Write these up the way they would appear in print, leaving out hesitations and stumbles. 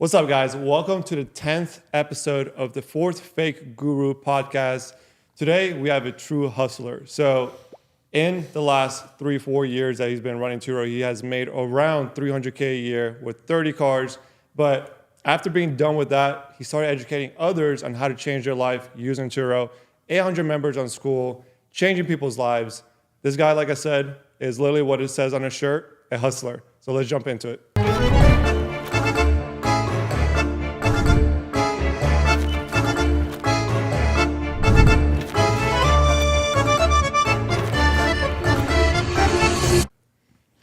What's up, guys? Welcome to the 10th episode of the Fourth Fake Guru podcast. Today, we have a true hustler. So in the last 3-4 years that he's been running Turo, he has made around $300K a year with 30 cars. But after being done with that, he started educating others on how to change their life using Turo. 800 members on Skool, changing people's lives. This guy, like I said, is literally what it says on his shirt, a hustler. So let's jump into it.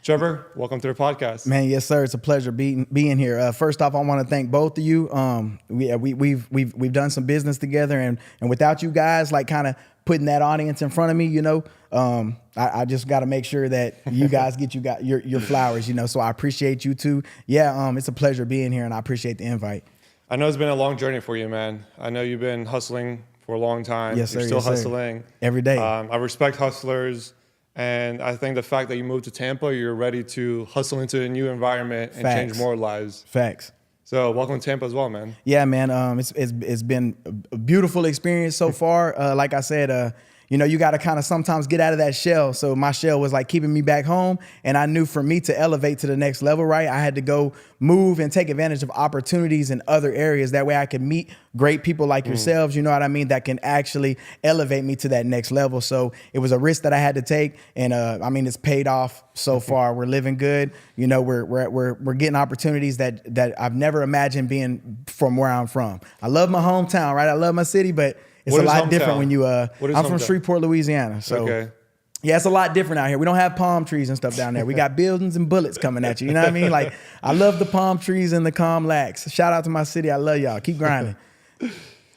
Trevor, welcome to the podcast. Man, yes, sir. It's a pleasure being here. First off, I want to thank both of you. We've done some business together, and without you guys, like kind of putting that audience in front of me, I just got to make sure that you guys get your flowers, So I appreciate you too. Yeah, it's a pleasure being here, and I appreciate the invite. I know it's been a long journey for you, man. I know you've been hustling for a long time. Yes, sir. You're still yes, hustling sir. Every day. I respect hustlers. And I think the fact that you moved to Tampa, you're ready to hustle into a new environment and change more lives. Facts. So welcome to Tampa as well, man. Yeah, man. It's been a beautiful experience so far. Like I said, you got to kind of sometimes get out of that shell. So my shell was like keeping me back home. And I knew for me to elevate to the next level, right, I had to go move and take advantage of opportunities in other areas. That way I could meet great people like yourselves, you know what I mean, that can actually elevate me to that next level. So it was a risk that I had to take. And it's paid off so far. We're living good. We're getting opportunities that I've never imagined being from where I'm from. I love my hometown, right? I love my city, but it's a lot different when you, I'm from Shreveport, Louisiana. So yeah, it's a lot different out here. We don't have palm trees and stuff down there. We got buildings and bullets coming at you. You know what I mean? Like, I love the palm trees and the calm lacs. Shout out to my city. I love y'all. Keep grinding.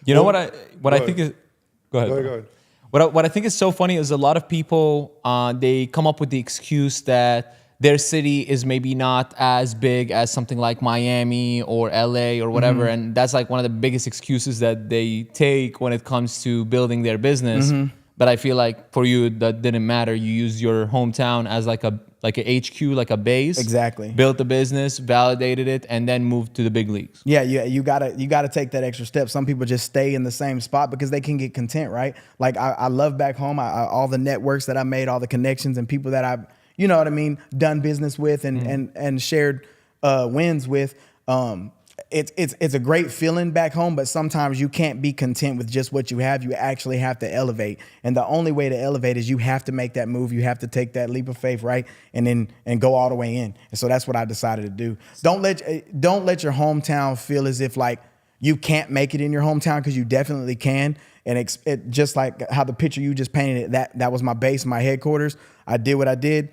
You know what I think is, go ahead. Go ahead. What I think is so funny is a lot of people, they come up with the excuse that their city is maybe not as big as something like Miami or LA or whatever. And that's like one of the biggest excuses that they take when it comes to building their business. But I feel like for you, that didn't matter. You used your hometown as like a HQ, like a base. Exactly. Built the business, validated it, and then moved to the big leagues. Yeah, you gotta take that extra step. Some people just stay in the same spot because they can get content, right? Like I love back home. All the networks that I made, all the connections and people that I've, you know what I mean, done business with and shared wins with. It's a great feeling back home, but sometimes you can't be content with just what you have. You actually have to elevate. And the only way to elevate is you have to make that move. You have to take that leap of faith, right? And go all the way in. And so that's what I decided to do. Don't let your hometown feel as if like you can't make it in your hometown, because you definitely can. And it just like how the picture you just painted, that was my base, my headquarters. I did what I did,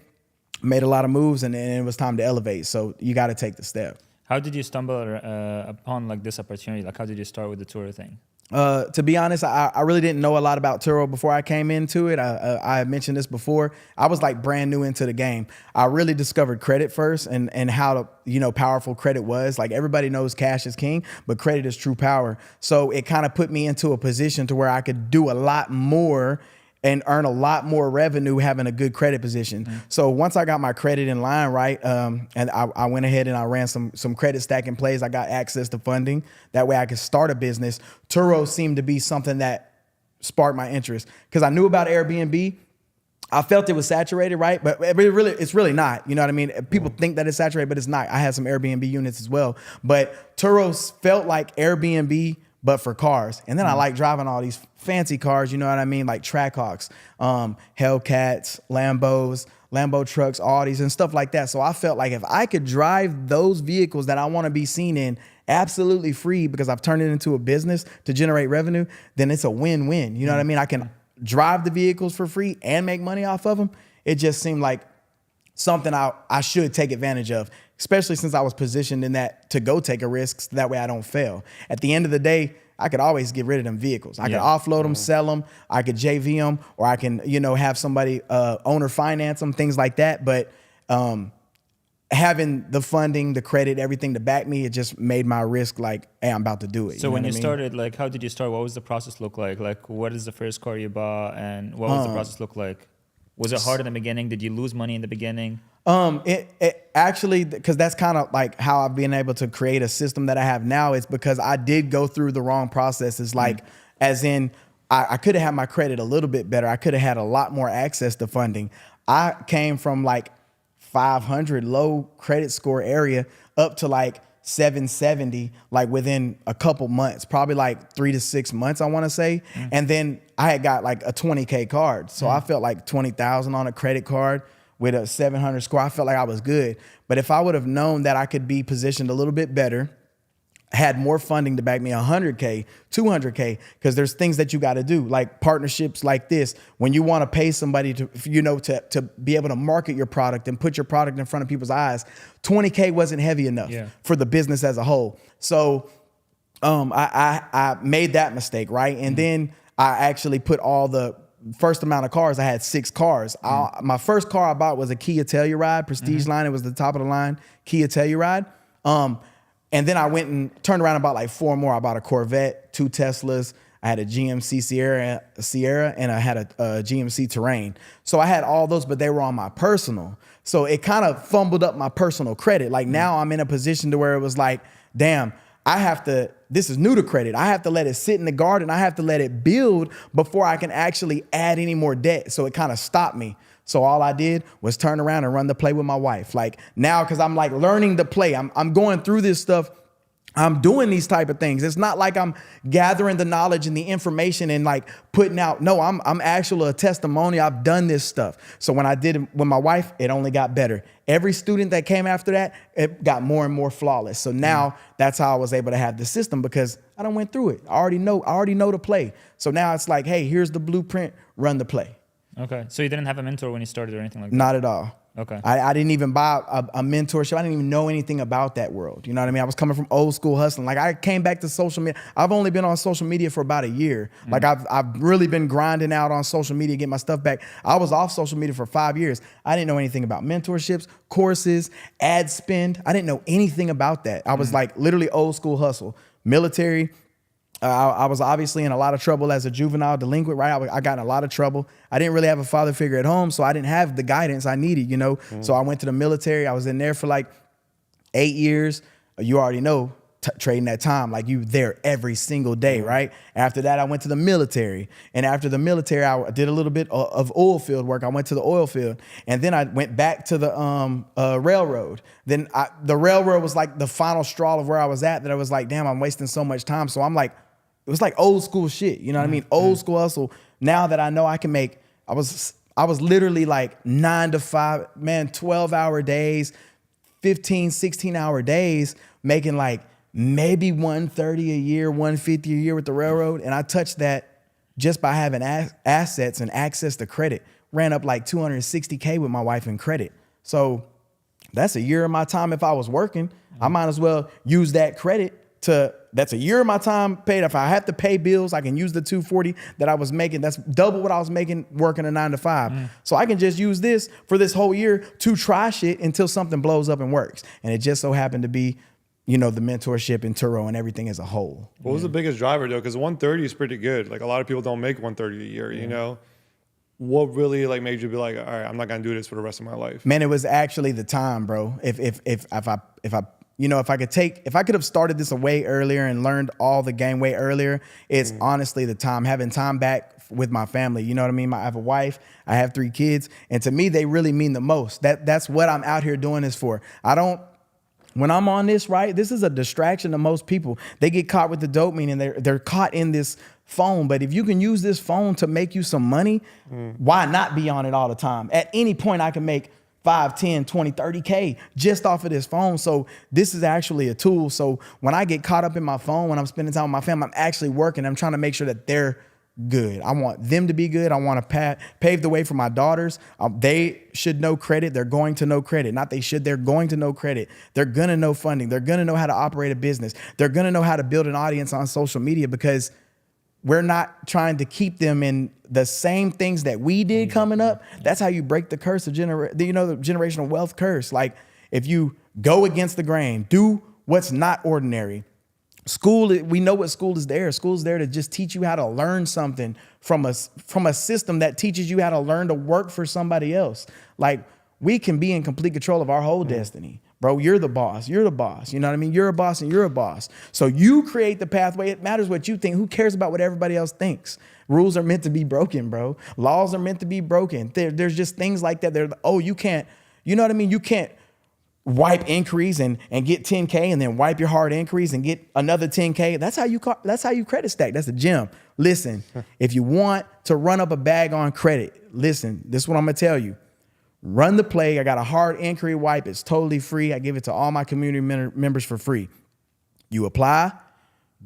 made a lot of moves, and it was time to elevate. So you got to take the step. How did you stumble upon like this opportunity? Like, how did you start with the Turo thing? To be honest, I really didn't know a lot about Turo before I came into it. I had mentioned this before. I was like brand new into the game. I really discovered credit first and how powerful credit was. Like, everybody knows cash is king, but credit is true power. So it kind of put me into a position to where I could do a lot more and earn a lot more revenue having a good credit position. So once I got my credit in line, right, and I went ahead and I ran some credit stacking plays. I got access to funding. That way I could start a business. Turo seemed to be something that sparked my interest because I knew about Airbnb. I felt it was saturated, right? But it's really not. You know what I mean? People think that it's saturated, but it's not. I had some Airbnb units as well. But Turo felt like Airbnb, but for cars. And then I like driving all these fancy cars, you know what I mean? Like Trackhawks, Hellcats, Lambo trucks, Audis and stuff like that. So I felt like if I could drive those vehicles that I want to be seen in absolutely free because I've turned it into a business to generate revenue, then it's a win-win. You know what I mean? I can drive the vehicles for free and make money off of them. It just seemed like something I should take advantage of, especially since I was positioned in that to go take a risk. So that way I don't fail. At the end of the day, I could always get rid of them vehicles. I could offload them, sell them. I could JV them, or I can, have somebody owner finance them, things like that. But having the funding, the credit, everything to back me, it just made my risk like, hey, I'm about to do it. So when you started, like, how did you start? What was the process look like? Like, what is the first car you bought, and what was the process look like? Was it hard in the beginning? Did you lose money in the beginning? It actually, because that's kind of like how I've been able to create a system that I have now. It's because I did go through the wrong processes. Like, as in, I could have had my credit a little bit better. I could have had a lot more access to funding. I came from like 500 low credit score area up to like 770, like within a couple months, probably like 3 to 6 months, I want to say. And then I had got like a 20K card. So I felt like 20,000 on a credit card with a 700 score. I felt like I was good. But if I would have known that I could be positioned a little bit better, had more funding to back me, 100K, 200K, because there's things that you got to do, like partnerships like this. When you want to pay somebody to, to be able to market your product and put your product in front of people's eyes, 20K wasn't heavy enough for the business as a whole. So I made that mistake, right? And then I actually put all the first amount of cars. I had 6 cars. My first car I bought was a Kia Telluride Prestige line. It was the top of the line Kia Telluride. And then I went and turned around and bought like 4 more. I bought a Corvette, 2 Teslas. I had a GMC Sierra, and I had a GMC Terrain. So I had all those, but they were on my personal. So it kind of fumbled up my personal credit. Like now I'm in a position to where it was like, damn, this is new to credit. I have to let it sit in the garden. I have to let it build before I can actually add any more debt. So it kind of stopped me. So all I did was turn around and run the play with my wife. Like now, because I'm like learning to play. I'm going through this stuff. I'm doing these type of things. It's not like I'm gathering the knowledge and the information and like putting out. No, I'm actually a testimony. I've done this stuff. So when I did it with my wife, it only got better. Every student that came after that, it got more and more flawless. So now that's how I was able to have the system, because I done went through it. I already know the play. So now it's like, hey, here's the blueprint, run the play. Okay. So you didn't have a mentor when you started or anything like that? Not at all. Okay. I didn't even buy a mentorship. I didn't even know anything about that world. You know what I mean? I was coming from old school hustling. Like I came back to social media. I've only been on social media for about a year. Like I've really been grinding out on social media, getting my stuff back. I was off social media for 5 years. I didn't know anything about mentorships, courses, ad spend. I didn't know anything about that. I was like literally old school hustle. Military. I was obviously in a lot of trouble as a juvenile delinquent, right? I got in a lot of trouble. I didn't really have a father figure at home, so I didn't have the guidance I needed, you know? So I went to the military. I was in there for like 8 years. You already know, trading that time, like you there every single day, right? After that, I went to the military. And after the military, I did a little bit of oil field work. I went to the oil field. And then I went back to the railroad. Then the railroad was like the final straw of where I was at, that I was like, damn, I'm wasting so much time. So I'm like, it was like old school shit. You know what I mean? Old school hustle. Now that I know I can make, I was literally like 9 to 5, man, 12-hour days, 15, 16-hour days, making like maybe 130 a year, 150 a year with the railroad. And I touched that just by having assets and access to credit. Ran up like 260K with my wife in credit. So that's a year of my time. If I was working, I might as well use that credit that's a year of my time paid. If I have to pay bills, I can use the 240 that I was making. That's double what I was making working a 9 to 5. So I can just use this for this whole year to try shit until something blows up and works. And it just so happened to be, you know, the mentorship in Turo and everything as a whole. What was the biggest driver though? Because 130 is pretty good. Like a lot of people don't make 130 a year, you know? What really like made you be like, all right, I'm not gonna do this for the rest of my life? Man, it was actually the time, bro. If I could have started this way earlier and learned all the game way earlier, it's honestly the time, having time back with my family. You know what I mean? I have a wife, I have 3 kids, and to me, they really mean the most. That's what I'm out here doing this for. When I'm on this, right, this is a distraction to most people. They get caught with the dopamine and they're caught in this phone. But if you can use this phone to make you some money, why not be on it all the time? At any point, I can make 5, 10, 20, 30K just off of this phone. So this is actually a tool. So when I get caught up in my phone, when I'm spending time with my family, I'm actually working. I'm trying to make sure that they're good. I want them to be good. I want to pave the way for my daughters. They should know credit. They're going to know credit. Not they should, they're going to know credit. They're going to know funding. They're going to know how to operate a business. They're going to know how to build an audience on social media, because we're not trying to keep them in the same things that we did coming up. That's how you break the curse of the generational wealth curse. Like if you go against the grain, do what's not ordinary. Skool, we know what Skool is there. Skool is there to just teach you how to learn something from a system that teaches you how to learn to work for somebody else. Like we can be in complete control of our whole destiny. Bro, you're the boss. You're the boss. You know what I mean? You're a boss and you're a boss. So you create the pathway. It matters what you think. Who cares about what everybody else thinks? Rules are meant to be broken, bro. Laws are meant to be broken. There's just things like that. You can't, you know what I mean? You can't wipe inquiries and get 10K and then wipe your hard inquiries and get another 10K. That's how you credit stack. That's a gem. Listen, if you want to run up a bag on credit, listen, this is what I'm going to tell you. Run the play. I got a hard inquiry wipe. It's totally free. I give it to all my community members for free. You apply,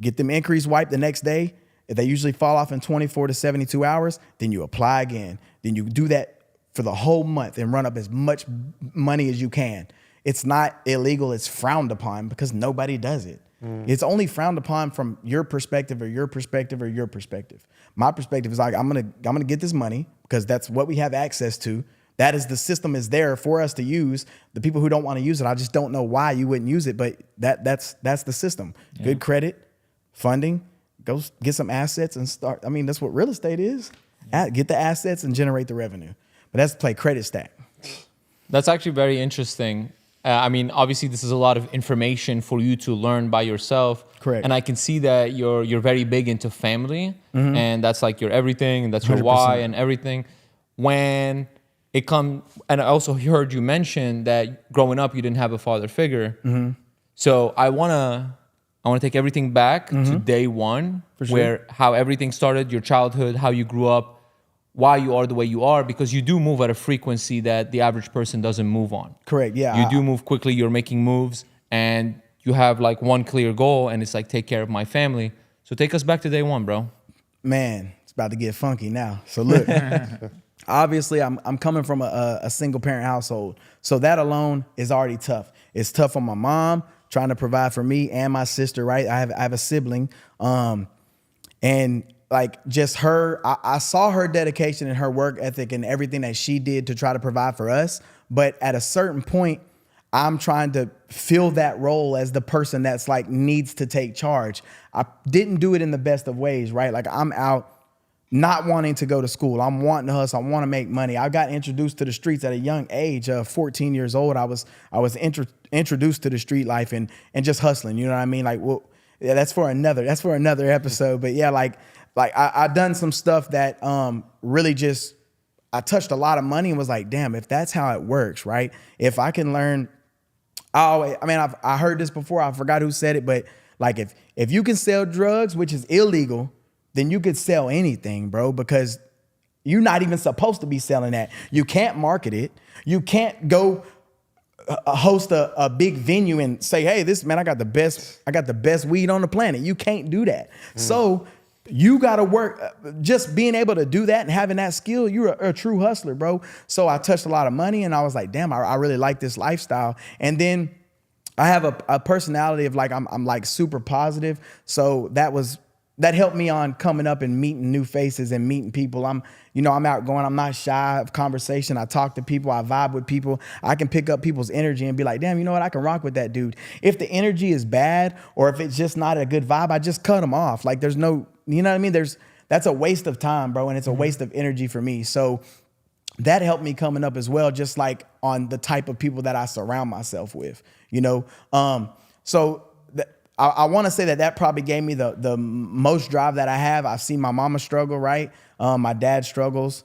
get them inquiries wiped the next day. If they usually fall off in 24 to 72 hours, then you apply again. Then you do that for the whole month and run up as much money as you can. It's not illegal. It's frowned upon because nobody does it. It's only frowned upon from your perspective or your perspective or your perspective. My perspective is like, I'm gonna get this money because that's what we have access to. That is, the system is there for us to use. The people who don't want to use it, I just don't know why you wouldn't use it, but that's the system. Yeah. Good credit, funding, go get some assets and start. I mean, that's what real estate is. Get the assets and generate the revenue. But that's play credit stack. That's actually very interesting. I mean, obviously, this is a lot of information for you to learn by yourself. Correct. And I can see that you're very big into family, and that's like your everything, and that's your 100%. Why and everything. When it comes, and I also heard you mention that growing up you didn't have a father figure. So I wanna take everything back to day one, for sure. Where how everything started, your childhood, how you grew up, why you are the way you are, because you do move at a frequency that the average person doesn't move on. Correct, yeah. You do move quickly, you're making moves, and you have like one clear goal, and it's like, take care of my family. So take us back to day one, bro. Man, it's about to get funky now. So look, obviously I'm coming from a single parent household. So that alone is already tough. It's tough on my mom, trying to provide for me and my sister, right? I have a sibling. And like just her, I saw her dedication and her work ethic and everything that she did to try to provide for us. But at a certain point, I'm trying to fill that role as the person that's like needs to take charge. I didn't do it in the best of ways, right? Like I'm out not wanting to go to school. I'm wanting to hustle. I want to make money. I got introduced to the streets at a young age, 14 years old. I was introduced to the street life and just hustling. You know what I mean? Like, well, yeah, that's for another episode. But yeah, like I done some stuff that really just, I touched a lot of money and was like, damn, if that's how it works, right? If I can learn, I heard this before. I forgot who said it, but like if you can sell drugs, which is illegal, then you could sell anything, bro, because you're not even supposed to be selling that. You can't market it. You can't go host a big venue and say, hey, I got the best weed on the planet. You can't do that. So you got to work. Just being able to do that and having that skill, you're a true hustler, bro. So I touched a lot of money and I was like, damn, I really like this lifestyle. And then I have a personality of like, I'm like super positive. So that helped me on coming up and meeting new faces and meeting people. I'm outgoing. I'm not shy of conversation. I talk to people. I vibe with people. I can pick up people's energy and be like, damn, you know what? I can rock with that dude. If the energy is bad or if it's just not a good vibe, I just cut them off. Like there's no, you know what I mean? That's a waste of time, bro. And it's a waste of energy for me. So that helped me coming up as well, just like on the type of people that I surround myself with, you know? I want to say that probably gave me the most drive that I have. I've seen my mama struggle, right? My dad struggles.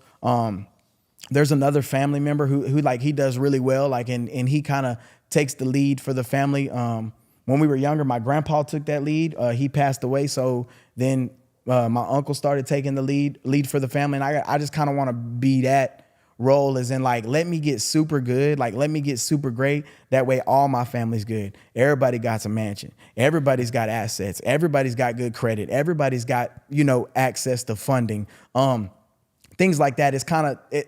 There's another family member who like, he does really well. Like, and he kind of takes the lead for the family. When we were younger, my grandpa took that lead. He passed away. So then my uncle started taking the lead for the family. And I just kind of want to be that role, as in like, let me get super good. Like, let me get super great. That way all my family's good. Everybody got a mansion. Everybody's got assets. Everybody's got good credit. Everybody's got, access to funding. Things like that is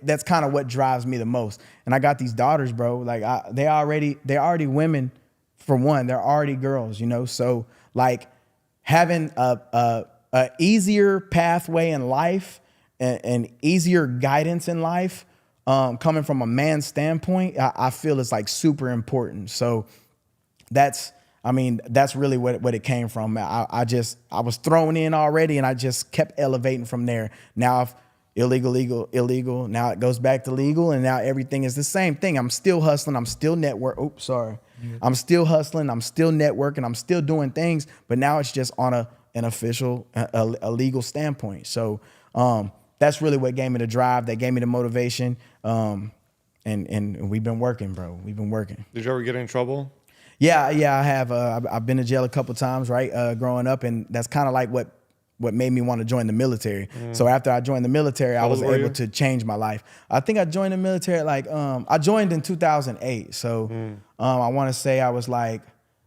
that's kind of what drives me the most. And I got these daughters, bro. Like they're already women. For one, they're already girls, So like having a easier pathway in life and easier guidance in life, coming from a man's standpoint, I feel it's like super important. So that's really what it came from. I was thrown in already and I just kept elevating from there. Now, illegal. Now it goes back to legal, and now everything is the same thing. I'm still hustling. I'm still I'm still hustling. I'm still networking. I'm still doing things, but now it's just on an official, a legal standpoint. So that's really what gave me the drive. That gave me the motivation. And we've been working, bro. We've been working. Did you ever get in trouble? Yeah, I have. I've been to jail a couple times, right? Growing up, and that's kind of like what made me want to join the military. So after I joined the military, I was able to change my life. I think I joined the military I joined in 2008. So I want to say I was like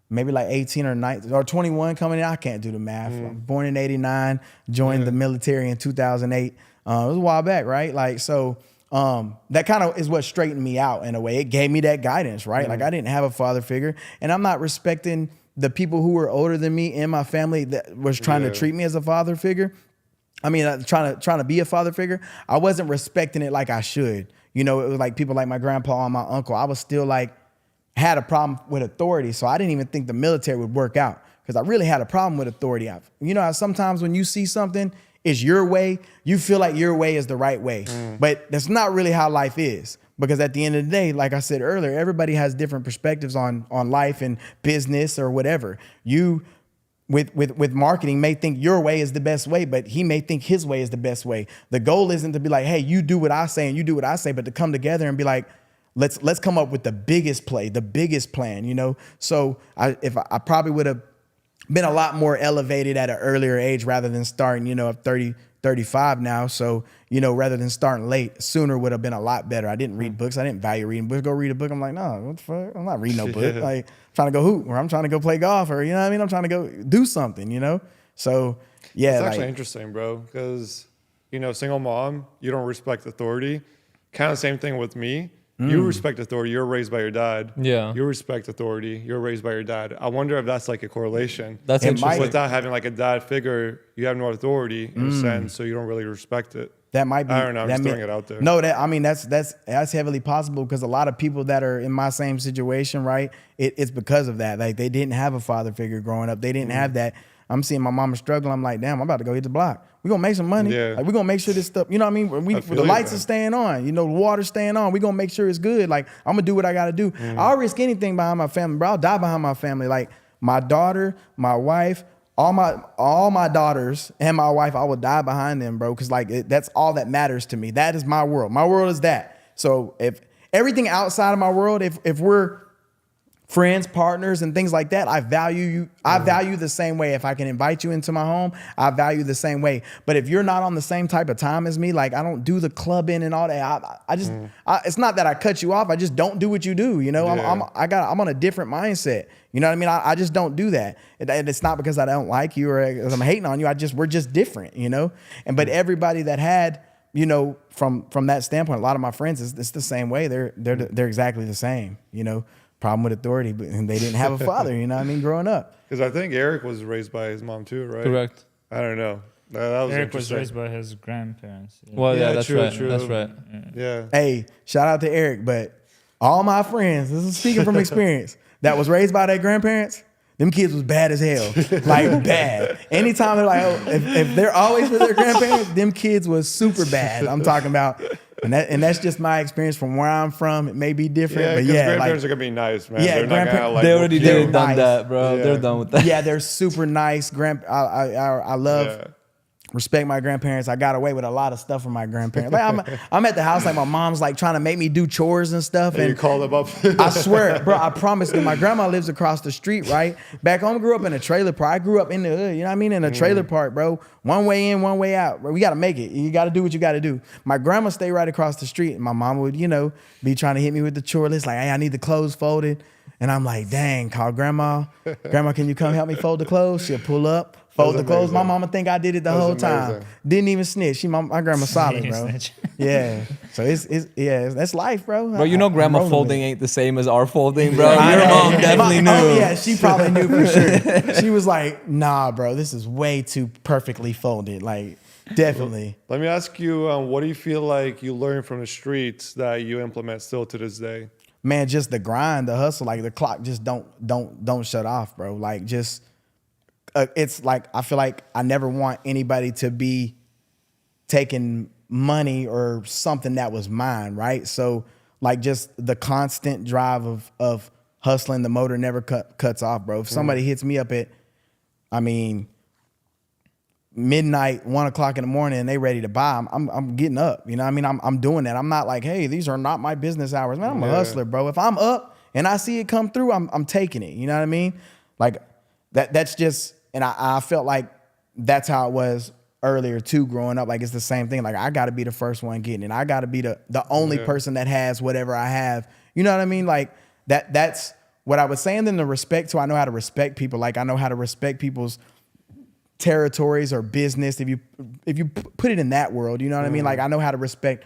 maybe like 18 or 19 or 21 coming in. I can't do the math. I'm born in 89, joined the military in 2008. It was a while back, right? Like, so that kind of is what straightened me out in a way. It gave me that guidance, right? Like I didn't have a father figure, and I'm not respecting the people who were older than me in my family that was trying to treat me as a father figure. I mean, trying to be a father figure. I wasn't respecting it like I should. You know, it was like people like my grandpa and my uncle. I was still like, had a problem with authority. So I didn't even think the military would work out because I really had a problem with authority. You know, sometimes when you see something, it's your way, you feel like your way is the right way. But that's not really how life is. Because at the end of the day, like I said earlier, everybody has different perspectives on life and business or whatever. You, with marketing, may think your way is the best way, but he may think his way is the best way. The goal isn't to be like, hey, you do what I say and you do what I say, but to come together and be like, let's come up with the biggest play, the biggest plan, you know? So I probably would have been a lot more elevated at an earlier age rather than starting, you know, at 30, 35 now. So, you know, rather than starting late, sooner would have been a lot better. I didn't read books. I didn't value reading books. Go read a book. I'm like, no, what the fuck? I'm not reading no book. Like, I'm trying to go hoop, or I'm trying to go play golf, or, you know what I mean? I'm trying to go do something, you know? So, yeah. It's actually interesting, bro, because, you know, single mom, you don't respect authority. Kind of same thing with me. You respect authority. You're raised by your dad. Yeah. You respect authority. You're raised by your dad. I wonder if that's like a correlation. That's interesting. Without having like a dad figure, you have no authority in a sense, so you don't really respect it. That might be. I don't know. I'm just throwing it out there. No, that's heavily possible because a lot of people that are in my same situation, right? It's because of that. Like they didn't have a father figure growing up. They didn't have that. I'm seeing my mama struggle. I'm like, damn, I'm about to go hit the block. We're going to make some money. Yeah. Like, we're going to make sure this stuff, you know what I mean? The lights are staying on, you know, the water's staying on. We're going to make sure it's good. Like, I'm going to do what I got to do. I'll risk anything behind my family, bro. I'll die behind my family. Like, my daughter, my wife, all my daughters and my wife, I will die behind them, bro. Because, like, that's all that matters to me. That is my world. My world is that. So, if everything outside of my world, if we're friends, partners, and things like that, I value you. I value the same way. If I can invite you into my home, I value the same way. But if you're not on the same type of time as me, like I don't do the clubbing and all that. I just, it's not that I ut you off. I just don't do what you do. You know, I'm on a different mindset. You know what I mean? I just don't do that. And it's not because I don't like you or I'm hating on you. We're just different. You know. But everybody that had, you know, from that standpoint, a lot of my friends, it's the same way. They're exactly the same. You know. Problem with authority, but they didn't have a father, you know what I mean, growing up. Because I think Eric was raised by his mom too, right? Correct. I don't know. That was Eric was interesting. raised by his grandparents. Yeah. Well, yeah, Yeah, that's true, right. true. That's right. Yeah. Hey, shout out to Eric, but all my friends, this is speaking from experience, that was raised by their grandparents, them kids was bad as hell. Like bad. Anytime they're like, oh, if they're always with their grandparents, them kids was super bad. I'm talking about. And that's just my experience from where I'm from. It may be different, Yeah, but because yeah, grandparents like, are gonna be nice, man. Yeah, They're not gonna like They already done nice. that, bro. Yeah. They're done with that. yeah, they're super nice. I love, respect my grandparents. I got away with a lot of stuff from my grandparents. Like I'm at the house, like my mom's like trying to make me do chores and stuff. And you call them up. I swear, bro, I promise you, my grandma lives across the street, right? Back home, I grew up in a trailer park. I grew up in the hood, you know what I mean? In a trailer park, bro. One way in, one way out. Bro, we got to make it. You got to do what you got to do. My grandma stayed right across the street, and my mom would, you know, be trying to hit me with the chore list, like, hey, I need the clothes folded. And I'm like, dang, call grandma. Grandma, can you come help me fold the clothes? She'll pull up, fold the clothes. My mama think I did it the whole time. Didn't even snitch. My grandma solid, bro. Yeah. So that's life, bro. Bro, you know grandma folding ain't the same as our folding, bro. I Your know. mom definitely knew. Oh, yeah, she probably knew for sure. She was like, nah, bro, this is way too perfectly folded. Like, definitely. Let me ask you, what do you feel like you learned from the streets that you implement still to this day? Man, just the grind, the hustle, like the clock just don't shut off, bro. Like just, it's like, I feel like I never want anybody to be taking money or something that was mine, right? So like just the constant drive of hustling, the motor never cuts off, bro. If somebody hits me up at, I mean, midnight, 1 o'clock in the morning, and they ready to buy, I'm getting up. You know what I mean? I'm doing that. I'm not like, hey, these are not my business hours. Man, I'm a hustler, bro. If I'm up and I see it come through, I'm taking it. You know what I mean? Like that's just, and I felt like that's how it was earlier too, growing up. Like it's the same thing. Like I gotta be the first one getting it. I gotta be the only person that has whatever I have. You know what I mean? Like that's what I was saying. Then the respect, so I know how to respect people. Like I know how to respect people's territories or business. If you put it in that world, you know what I mean? Like I know how to respect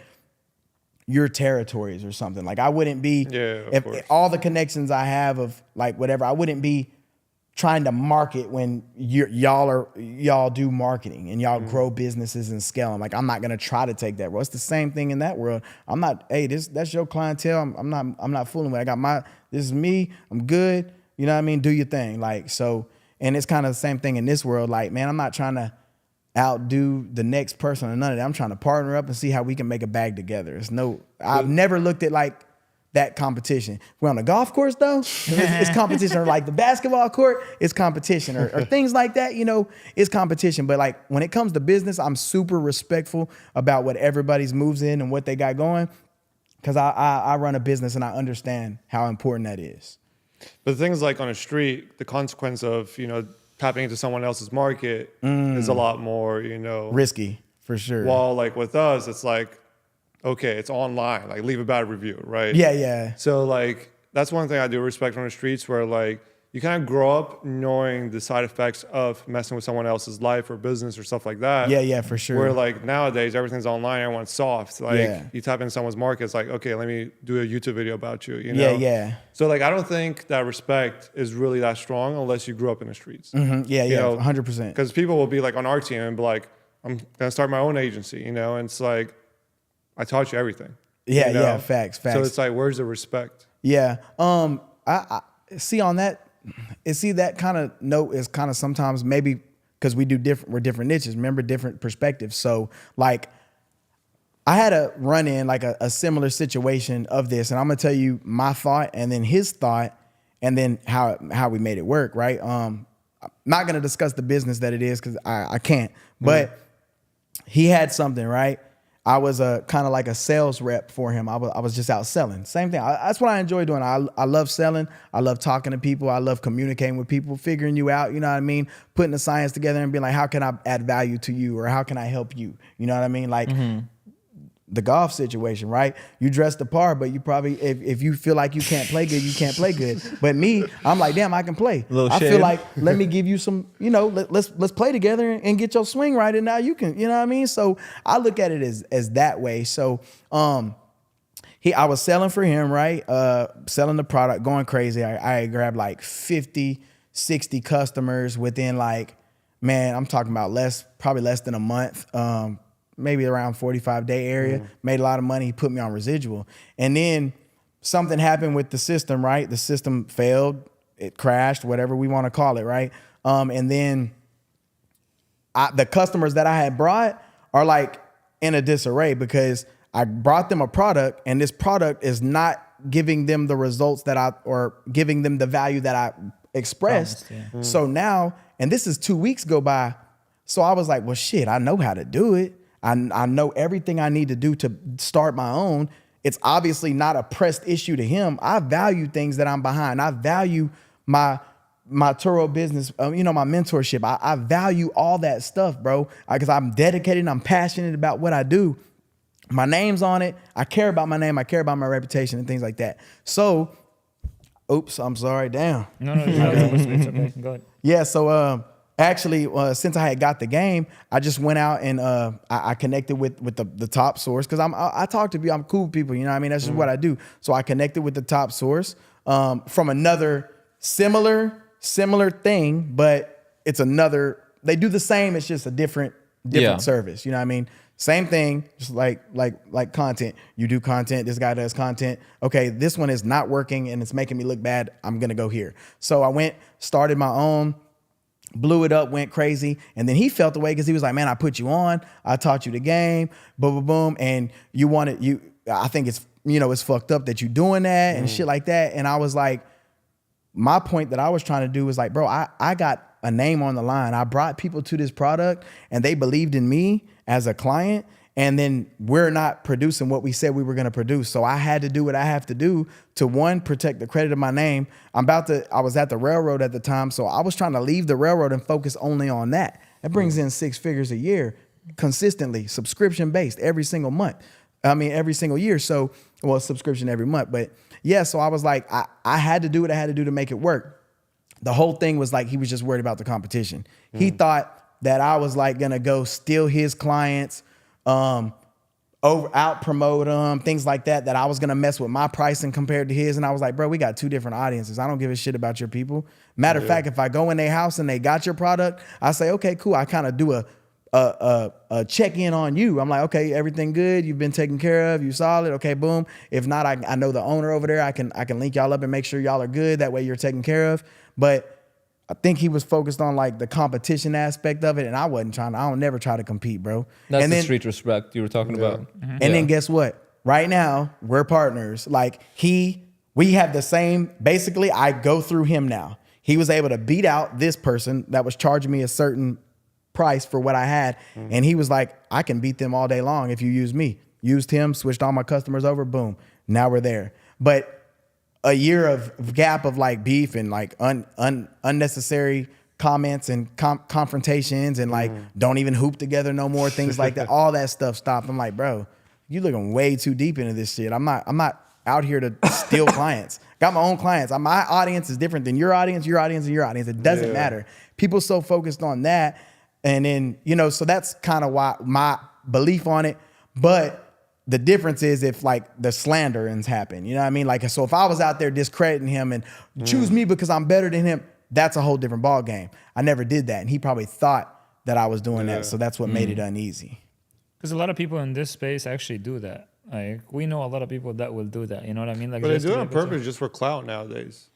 your territories or something. Like I wouldn't be, if all the connections I have of like whatever, I wouldn't be trying to market when y'all do marketing and y'all grow businesses and scale them. Like I'm not gonna try to take that role. It's the same thing in that world. I'm not, hey, that's your clientele. I'm not fooling with it. I got this is me. I'm good. You know what I mean? Do your thing. Like so, and it's kind of the same thing in this world. Like, man, I'm not trying to outdo the next person or none of that. I'm trying to partner up and see how we can make a bag together. I've never looked at like that competition. We're on a golf course though, it's competition. Or like the basketball court, it's competition. Or things like that, you know, it's competition. But like when it comes to business, I'm super respectful about what everybody's moves in and what they got going. Cause I run a business and I understand how important that is. But the things like on a street, the consequence of, you know, tapping into someone else's market is a lot more, you know, risky for sure. While like with us, it's like, okay, it's online, like leave a bad review, right? Yeah. So like, that's one thing I do respect on the streets where like, you kind of grow up knowing the side effects of messing with someone else's life or business or stuff like that. Yeah, for sure. Where like nowadays, everything's online, everyone's soft. Like you tap into someone's market, it's like, okay, let me do a YouTube video about you, you know? Yeah. So like, I don't think that respect is really that strong unless you grew up in the streets. Mm-hmm. Yeah, you know? 100%. Because people will be like on our team and be like, I'm gonna start my own agency, you know? And it's like, I taught you everything. Yeah, you know? yeah, facts. So it's like, where's the respect? Yeah. I see on that. See that kind of note is kind of sometimes maybe because we're different niches. Remember, different perspectives. So like, I had a run in like a similar situation of this, and I'm gonna tell you my thought and then his thought, and then how we made it work. Right. I'm not gonna discuss the business that it is because I can't. But he had something, right. I was a kind of like a sales rep for him. I was just out selling. Same thing. That's what I enjoy doing. I love selling. I love talking to people. I love communicating with people, figuring you out. You know what I mean? Putting the science together and being like, how can I add value to you, or how can I help you? You know what I mean? Like the golf situation, right? You dress the part, but you probably if you feel like you can't play good, you can't play good. But me, I'm like, damn, I can play. I feel like let me give you some, you know, let's play together and get your swing right, and now you can, you know what I mean? So I look at it as that way. So I was selling for him, right? Selling the product, going crazy. I grabbed like 50, 60 customers within like, man, I'm talking about probably less than a month. Maybe around 45-day area, made a lot of money. He put me on residual. And then something happened with the system, right? The system failed, it crashed, whatever we want to call it, right? And then the customers that I had brought are like in a disarray because I brought them a product and this product is not giving them the results or giving them the value that I expressed. So now, and this is 2 weeks go by. So I was like, well, shit, I know how to do it. I know everything I need to do to start my own. It's obviously not a pressed issue to him. I value things that I'm behind. I value my Turo business, you know, my mentorship. I value all that stuff, bro, because I'm dedicated. I'm passionate about what I do. My name's on it. I care about my name. I care about my reputation and things like that. So, oops, I'm sorry. Damn. No, it's okay. Go ahead. Yeah, so actually, since I had got the game, I just went out and I connected with the top source because I talk to people. I'm cool with people. You know what I mean? That's just what I do. So I connected with the top source from another similar thing, but it's another. They do the same. It's just a different service. You know what I mean? Same thing, just like content. You do content. This guy does content. Okay, this one is not working and it's making me look bad. I'm gonna go here. So I went, started my own. blew it up, went crazy. And then he felt the way because he was like, man, I put you on. I taught you the game, boom, boom, boom. And I think it's, it's fucked up that you doing that and shit like that. And I was like, my point that I was trying to do was like, bro, I got a name on the line. I brought people to this product and they believed in me as a client. And then we're not producing what we said we were going to produce. So I had to do what I have to do to, one, protect the credit of my name. I was at the railroad at the time. So I was trying to leave the railroad and focus only on that. That brings in 6 figures a year consistently, subscription based every single month. Every single year. So, subscription every month. But yeah, so I was like, I had to do what I had to do to make it work. The whole thing was like, he was just worried about the competition. He thought that I was like going to go steal his clients, out promote them, things like that I was going to mess with my pricing compared to his. And I was like, bro, we got 2 different audiences. I don't give a shit about your people. Matter of fact, if I go in their house and they got your product, I say, okay, cool. I kind of do a check in on you. I'm like, okay, everything good. You've been taken care of. You solid. Okay, boom. If not, I know the owner over there. I can link y'all up and make sure y'all are good. That way you're taken care of. But I think he was focused on like the competition aspect of it. And I wasn't trying to, I don't never try to compete, bro. That's and the then, street respect you were talking about. And then guess what? Right now, we're partners. Like we have the same, basically I go through him now. He was able to beat out this person that was charging me a certain price for what I had. And he was like, I can beat them all day long if you use me. Used him, switched all my customers over, boom. Now we're there. But a year of gap of like beef and like unnecessary comments and confrontations and like don't even hoop together no more, things like that. All that stuff stopped. I'm like, bro, you looking way too deep into this shit. I'm not out here to steal clients. Got my own clients. My audience is different than your audience, and your audience. It doesn't matter. People so focused on that. And then, so that's kind of why my belief on it. But the difference is if like the slanderings happen, you know what I mean? Like, so if I was out there discrediting him and choose me because I'm better than him, that's a whole different ball game. I never did that. And he probably thought that I was doing that. So that's what made it uneasy. Because a lot of people in this space actually do that. Like, we know a lot of people that will do that. You know what I mean? Like, but they do it on purpose just for clout nowadays.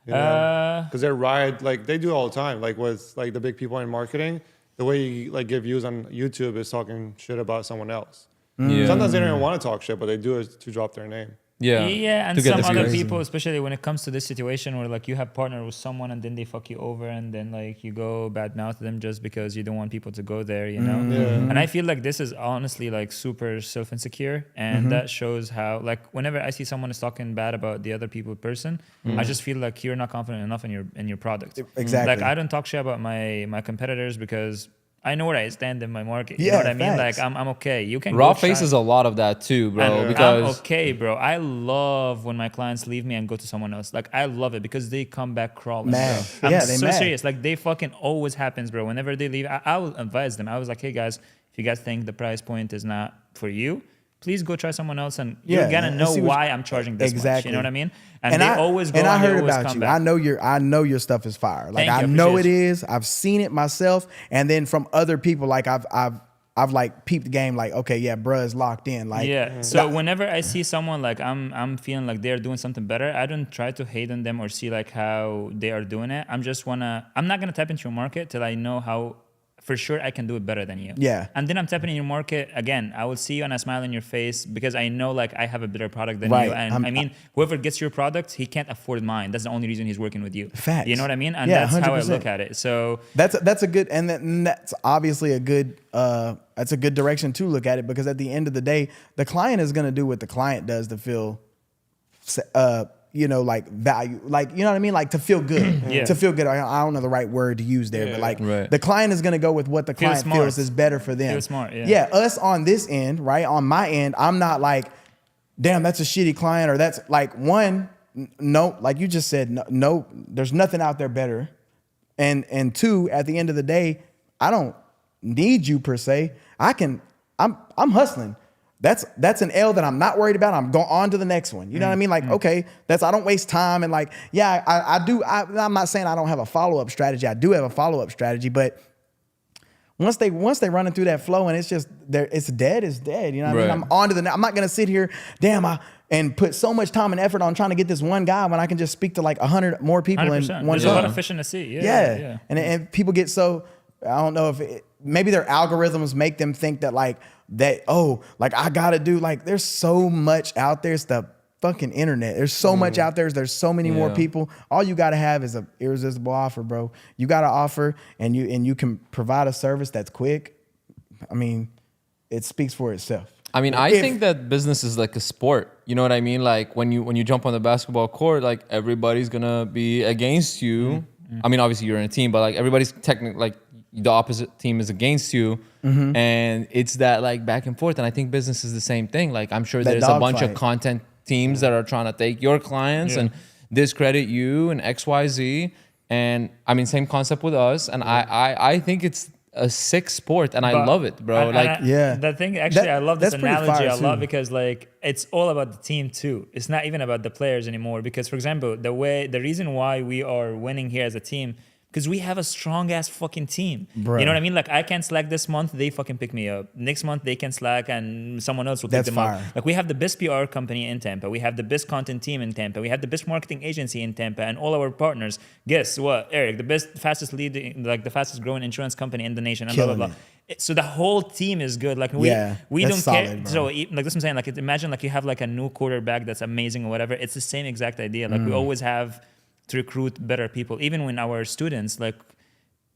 Because they ride, like they do all the time. Like with like the big people in marketing, the way you like give views on YouTube is talking shit about someone else. Yeah. Sometimes they don't even want to talk shit, but they do it to drop their name. Yeah, and some other people, especially when it comes to this situation where like you have partnered with someone and then they fuck you over and then like you go badmouth them just because you don't want people to go there, you know? And I feel like this is honestly like super self-insecure, and that shows how like whenever I see someone is talking bad about the other person, I just feel like you're not confident enough in your product. Exactly. Like I don't talk shit about my competitors because I know where I stand in my market. You know what I mean? Facts. Like I'm okay. You can Raw faces a lot of that too, bro. and because I'm okay, bro. I love when my clients leave me and go to someone else. Like I love it because they come back crawling. Man. Bro. Yeah, I'm they so mad. serious. Like they fucking always happens, bro. Whenever they leave, I will advise them. I was like, hey guys, if you guys think the price point is not for you, please go try someone else, and you're gonna know why I'm charging this much. You know what I mean? And they always go. And I heard always about come you. back. I know your stuff is fire. Like Thank you, I know appreciate it you. is. I've seen it myself, and then from other people, like I've like peeped the game. Like okay, yeah, bruh is locked in. Like So whenever I see someone like I'm feeling like they're doing something better, I don't try to hate on them or see like how they are doing it. I'm not gonna tap into your market till I know how. For sure, I can do it better than you. Yeah. And then I'm tapping in your market again. I will see you and I smile in your face because I know like I have a better product than Right. you. And whoever gets your product, he can't afford mine. That's the only reason he's working with you. Facts. You know what I mean? And Yeah, that's how I 100%. look at it. So that's a good, and that's obviously a good that's a good direction to look at it, because at the end of the day, the client is gonna do what the client does to feel like value, like, you know what I mean? Like to feel good, to feel good. I don't know the right word to use there, but like the client is going to go with what the client feels is better for them. Feel smart, yeah. Us on this end, right? On my end, I'm not like, damn, that's a shitty client, or that's like no, like you just said, no, there's nothing out there better. And two, at the end of the day, I don't need you per se. I'm hustling. That's an L that I'm not worried about. I'm going on to the next one. You know what I mean? Like, okay, I don't waste time. And like, yeah, I do. I'm not saying I don't have a follow-up strategy. I do have a follow-up strategy, but once they running through that flow and it's just there, it's dead. You know what I mean? I'm on to the. I'm not gonna sit here. Damn, and put so much time and effort on trying to get this one guy when I can just speak to like 100 more people in 100%. one There's time. a lot of fish in the sea. Yeah. And people get so, I don't know if maybe their algorithms make them think that like I gotta do, like there's so much out there. It's the fucking internet. There's so much out there. There's so many more people. All you gotta have is an irresistible offer, bro. You gotta offer and you can provide a service that's quick. I mean, it speaks for itself. I mean, I think that business is like a sport. You know what I mean? Like when you jump on the basketball court, like everybody's gonna be against you. I mean, obviously you're in a team, but like everybody's technically like the opposite team is against you, and it's that like back and forth. And I think business is the same thing. Like I'm sure there's a bunch of content teams that are trying to take your clients and discredit you and XYZ. And I mean, same concept with us. And I think it's a sick sport, and I love it, bro. The thing, actually, I love this analogy a lot too. Because like it's all about the team too. It's not even about the players anymore. Because for example, the reason why we are winning here as a team, because we have a strong ass fucking team. Bro. You know what I mean? Like I can slack this month, they fucking pick me up. Next month they can slack and someone else will pick them up. Like we have the best PR company in Tampa. We have the best content team in Tampa. We have the best marketing agency in Tampa, and all our partners. Guess what? Eric, the fastest growing insurance company in the nation, and blah, blah, blah. So the whole team is good. Like we don't solid, care. bro. So like this, I'm saying, like imagine like you have like a new quarterback that's amazing or whatever. It's the same exact idea. Like we always have to recruit better people. Even when our students, like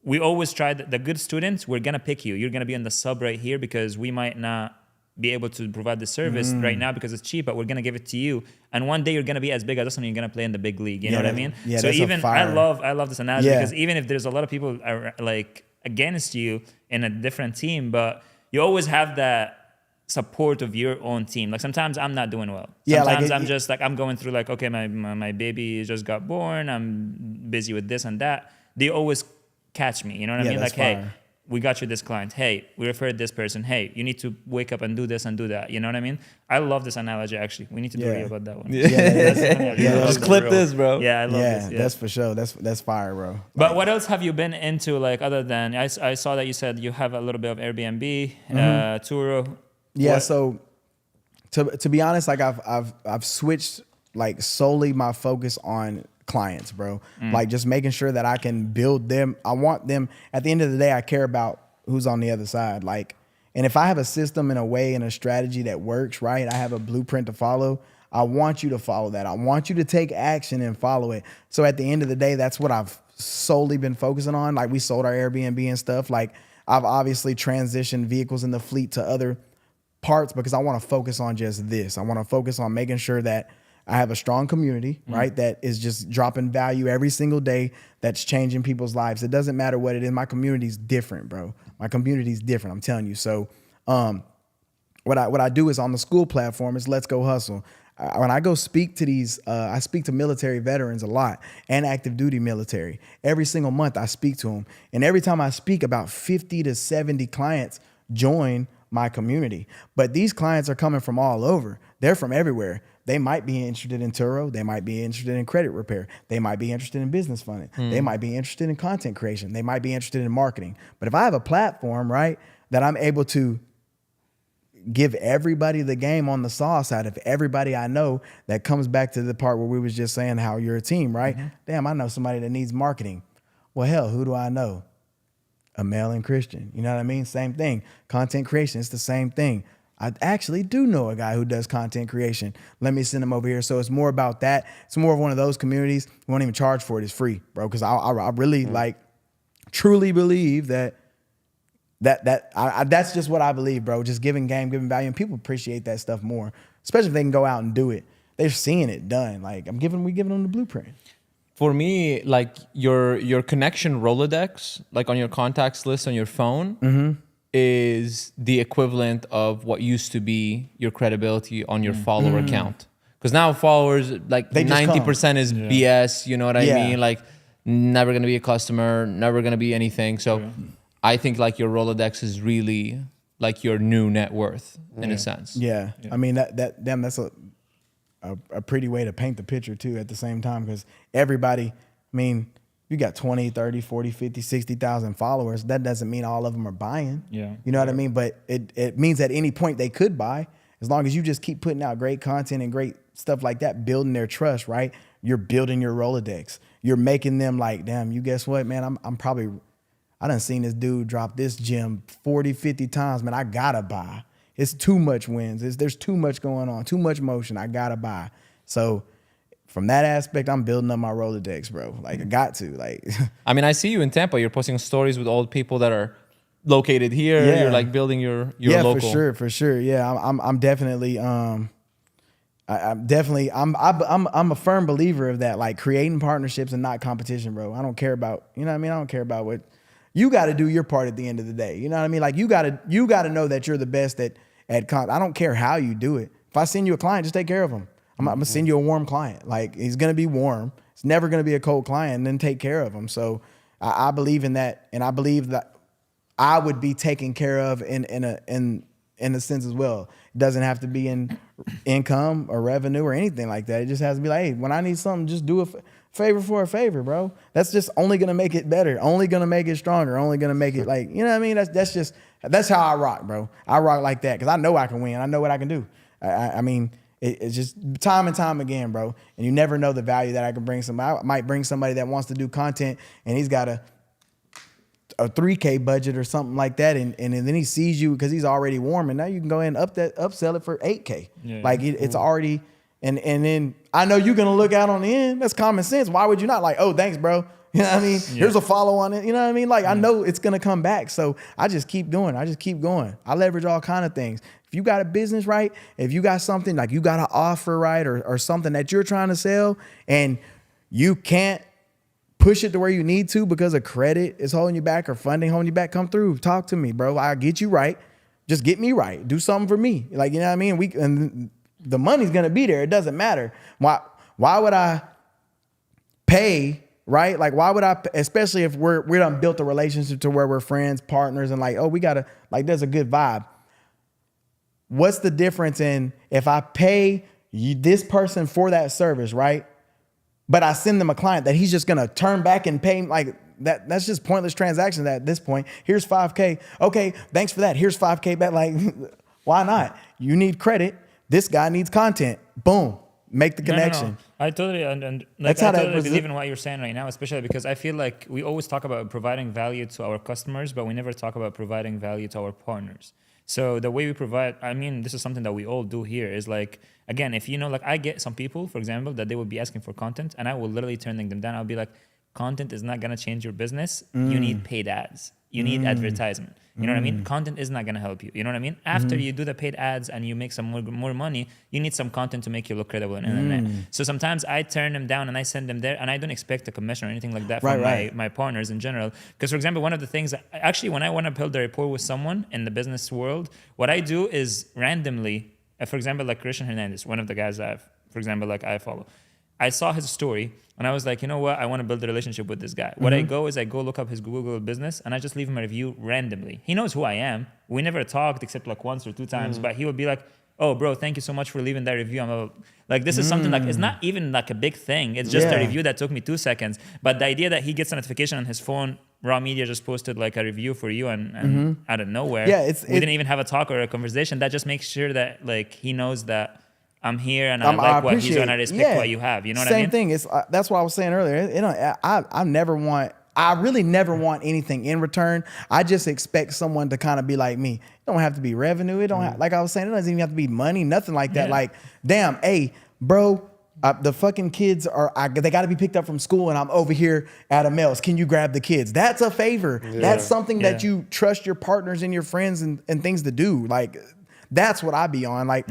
we always try the good students, we're gonna pick you. You're gonna be on the sub right here because we might not be able to provide the service right now because it's cheap, but we're gonna give it to you. And one day you're gonna be as big as us and you're gonna play in the big league. You know what I mean? Yeah, so even I love this analogy because even if there's a lot of people are like against you in a different team, but you always have that support of your own team. Like sometimes I'm not doing well. Sometimes I'm just like I'm going through like, okay, my baby just got born. I'm busy with this and that. They always catch me. You know what I mean? Like, hey, we got you this client. Hey, we referred this person. Hey, you need to wake up and do this and do that. You know what I mean? I love this analogy. Actually, we need to do a reel about that one. Just clip this, bro. Yeah, I love this. Yeah, that's for sure. That's fire, bro. But what else have you been into? Like other than I saw that you said you have a little bit of Airbnb, Turo. Yeah. So to be honest, like I've switched like solely my focus on clients, bro. Like just making sure that I can build them. I want them at the end of the day. I care about who's on the other side. Like, and if I have a system and a way and a strategy that works, right? I have a blueprint to follow. I want you to follow that. I want you to take action and follow it. So at the end of the day, that's what I've solely been focusing on. Like we sold our Airbnb and stuff. Like I've obviously transitioned vehicles in the fleet to other parts because I want to focus on just this. I want to focus on making sure that I have a strong community, right? That is just dropping value every single day. That's changing people's lives. It doesn't matter what it is. My community's different, bro. My community's different. I'm telling you. So, what I do is on the Skool platform is Let's Go Hustle. When I go speak to these, I speak to military veterans a lot and active duty military. Every single month I speak to them. And every time I speak, about 50 to 70 clients join my community. But these clients are coming from all over. They're from everywhere. They might be interested in Turo. They might be interested in credit repair. They might be interested in business funding. They might be interested in content creation. They might be interested in marketing. But if I have a platform, right, that I'm able to give everybody the game on the sauce out of everybody I know, that comes back to the part where we was just saying how you're a team, right? Damn, I know somebody that needs marketing. Well, hell, who do I know? A male and Christian. You know what I mean? Same thing. Content creation, it's the same thing. I actually do know a guy who does content creation. Let me send him over here. So it's more about that. It's more of one of those communities. We won't even charge for it. It's free, bro. Because I really like truly believe that's just what I believe, bro. Just giving game, giving value, and people appreciate that stuff more, especially if they can go out and do it. They're seeing it done. Like we giving them the blueprint. For me, like your connection Rolodex, like on your contacts list on your phone, is the equivalent of what used to be your credibility on your follower count. Because now followers, like 90% is BS. You know what I mean? Like never gonna be a customer, never gonna be anything. So I think like your Rolodex is really like your new net worth in a sense. Yeah. I mean that's a pretty way to paint the picture too at the same time, because everybody, I mean, you got 20, 30, 40, 50, 60,000 followers. That doesn't mean all of them are buying. Yeah. You know what I mean? But it means at any point they could buy. as long as you just keep putting out great content and great stuff like that, building their trust, right? You're building your Rolodex. You're making them like, damn, you guess what, man? I done seen this dude drop this gem 40, 50 times, man. I gotta buy. It's too much wins. There's too much going on, too much motion. I gotta buy. So from that aspect, I'm building up my Rolodex, bro. Like I got to. Like, I mean, I see you in Tampa. You're posting stories with old people that are located here. Yeah. You're like building your yeah, local. for sure. Yeah, I'm definitely I'm a firm believer of that. Like creating partnerships and not competition, bro. I don't care about, you know what I mean? I don't care about what you got to do your part at the end of the day. You know what I mean? Like you got to know that you're the best at I don't care how you do it. If I send you a client, just take care of him. I'm gonna send you a warm client. Like he's gonna be warm. It's never gonna be a cold client. And then take care of him. So I believe in that, and I believe that I would be taken care of in a sense as well. It doesn't have to be in income or revenue or anything like that. It just has to be like, hey, when I need something, just do a favor for a favor, bro. That's just only gonna make it better. Only gonna make it stronger. Only gonna make it like, you know what I mean? That's how I rock, bro. I rock like that because I know I can win. I know what I can do. I mean. It's just time and time again, bro. And you never know the value that I can bring somebody. I might bring somebody that wants to do content and he's got a $3K budget or something like that. And then he sees you because he's already warm. And now you can go ahead and upsell it for $8K. Yeah. Like it's already, and then I know you're going to look out on the end. That's common sense. Why would you not like, oh, thanks, bro. You know what I mean? Yeah. Here's a follow on it. You know what I mean? Like I know it's going to come back. So I just keep doing. I just keep going. I leverage all kind of things. If you got a business, right? If you got something like you got an offer, right? Or something that you're trying to sell and you can't push it to where you need to because of credit is holding you back or funding holding you back, come through. Talk to me, bro. I'll get you right. Just get me right. Do something for me. Like, you know what I mean? And the money's going to be there. It doesn't matter. Why would I pay, right? Like, why would I, especially if we're done built a relationship to where we're friends, partners, and like, oh, we got to, like, there's a good vibe. What's the difference in if I pay this person for that service, right? But I send them a client that he's just gonna turn back and pay like that. That's just pointless transactions at this point. Here's $5K. Okay, thanks for that. Here's $5K back. Like, why not? You need credit. This guy needs content. Boom. Make the connection. No. I totally I totally believe in what you're saying right now, especially because I feel like we always talk about providing value to our customers, but we never talk about providing value to our partners. So the way we provide, I mean, this is something that we all do here is like, again, if you know, like I get some people, for example, that they would be asking for content and I will literally turning them down. I'll be like, content is not going to change your business. You need paid ads. You need advertisement. You know what I mean? Content is not going to help you. You know what I mean? After you do the paid ads and you make some more money, you need some content to make you look credible on the internet. So sometimes I turn them down and I send them there and I don't expect a commission or anything like that from my partners in general. Because for example, one of the things that actually when I want to build a rapport with someone in the business world, what I do is randomly, for example, like Christian Hernandez, one of the guys that I follow. I saw his story and I was like, you know what? I want to build a relationship with this guy. What I go is I go look up his Google business and I just leave him a review randomly. He knows who I am. We never talked except like once or two times, but he would be like, oh, bro, thank you so much for leaving that review. I'm like, this is something like, it's not even like a big thing. It's just a review that took me 2 seconds. But the idea that he gets a notification on his phone, Raw Media just posted like a review for you and out of nowhere, we didn't even have a talk or a conversation. That just makes sure that like he knows that I'm here and I like what he's doing. I respect what you have. You know what I mean? Same thing. It's that's what I was saying earlier. You know, I really never want anything in return. I just expect someone to kind of be like me. It don't have to be revenue. It don't have, like I was saying, it doesn't even have to be money, nothing like that. Like, damn, hey, bro, the fucking kids they got to be picked up from school and I'm over here at a Mel's. Can you grab the kids? That's a favor. Yeah. That's something that you trust your partners and your friends and things to do. Like, that's what I be on. Like,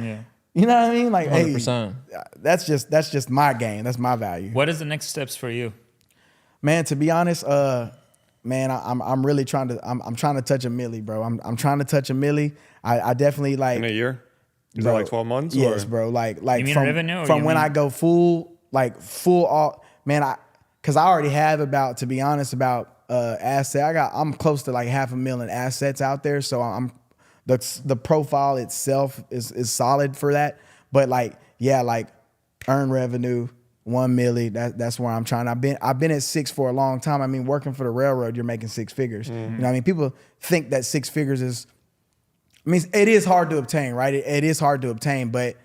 you know what I mean? Like, 100%. Hey, that's just my game. That's my value. What is the next steps for you? Man, to be honest, man, I'm really trying to I'm trying to touch a milli, bro. I'm trying to touch a milli. I definitely like in a year. Is that like 12 months? Yes, or? bro. Like you mean revenue, from when I go full all, man. Because I already have about asset. I'm close to like $500,000 assets out there. So the profile itself is solid for that. But like earn revenue. 1 milli, that's where I'm trying. I've been at 6 for a long time. I mean, working for the railroad, you're making 6 figures. You know what I mean? People think that 6 figures is I mean, it is hard to obtain, right? It is hard to obtain, but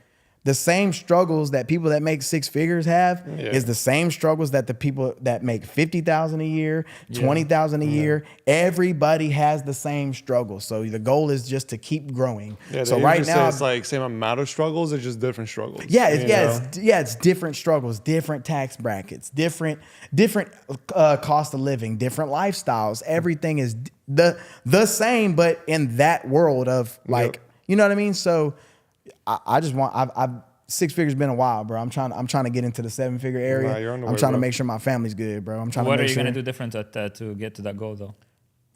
the same struggles that people that make 6 figures have is the same struggles that the people that make 50,000 a year, 20,000 a year. Everybody has the same struggles. So the goal is just to keep growing. Yeah, so right now it's like same amount of struggles, it's just different struggles. It's different struggles, different tax brackets, different cost of living, different lifestyles. Everything is the same, but in that world of like, you know what I mean? So I just want, I've 6 figures been a while, bro. I'm trying to get into the 7-figure area. Nah, you're on the I'm way, trying to bro. make sure my family's good, bro. I'm trying What to make are you sure. gonna do different to get to that goal though?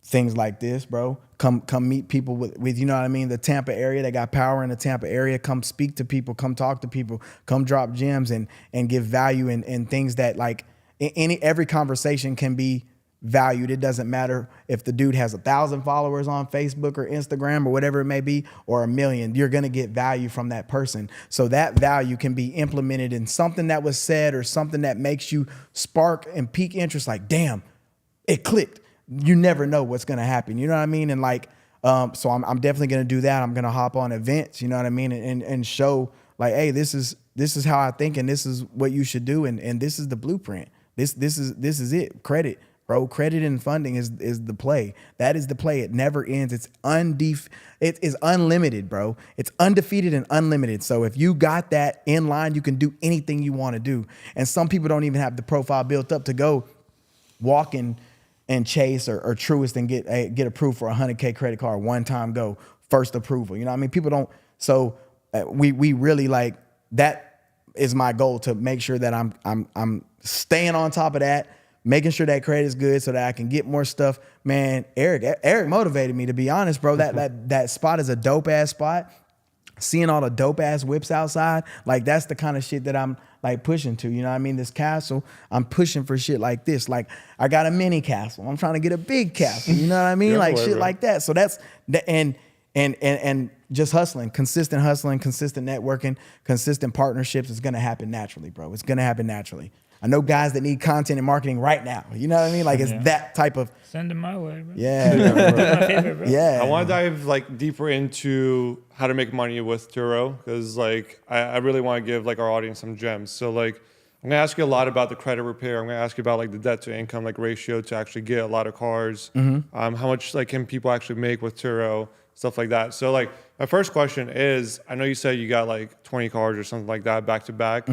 Things like this, bro. Come meet people with you know what I mean, the Tampa area. They got power in the Tampa area. Come speak to people, come talk to people, come drop gems and give value and things that like every conversation can be valued. It doesn't matter if the dude has 1,000 followers on Facebook or Instagram or whatever it may be, or 1 million. You're gonna get value from that person. So that value can be implemented in something that was said or something that makes you spark and pique interest. Like, damn, it clicked. You never know what's gonna happen. You know what I mean? And like, so I'm definitely gonna do that. I'm gonna hop on events. You know what I mean? And show like, hey, this is how I think, and this is what you should do, and this is the blueprint. This is it. Credit. Bro, credit and funding is the play. That is the play. It never ends. It is unlimited, bro. It's undefeated and unlimited. So if you got that in line, you can do anything you want to do. And some people don't even have the profile built up to go walk and Chase or Truist and get approved for a 100K credit card, one time go, first approval. You know what I mean? People don't. So we really like that is my goal, to make sure that I'm staying on top of that. Making sure that credit is good so that I can get more stuff. Man, Eric motivated me, to be honest, bro. That spot is a dope ass spot. Seeing all the dope ass whips outside, like that's the kind of shit that I'm like pushing to. You know what I mean? This castle, I'm pushing for shit like this. Like I got a mini castle. I'm trying to get a big castle. You know what I mean? Like shit like that. So that's and just hustling, consistent networking, consistent partnerships is gonna happen naturally, bro. It's gonna happen naturally. I know guys that need content and marketing right now. You know what I mean? Like it's that type of. Send them my way, bro. Yeah, bro. That's my favorite, bro. Yeah. I want to dive like deeper into how to make money with Turo, because like I really want to give like our audience some gems. So like I'm gonna ask you a lot about the credit repair. I'm gonna ask you about like the debt to income like ratio to actually get a lot of cars. How much like can people actually make with Turo, stuff like that. So like my first question is, I know you said you got like 20 cars or something like that back to back.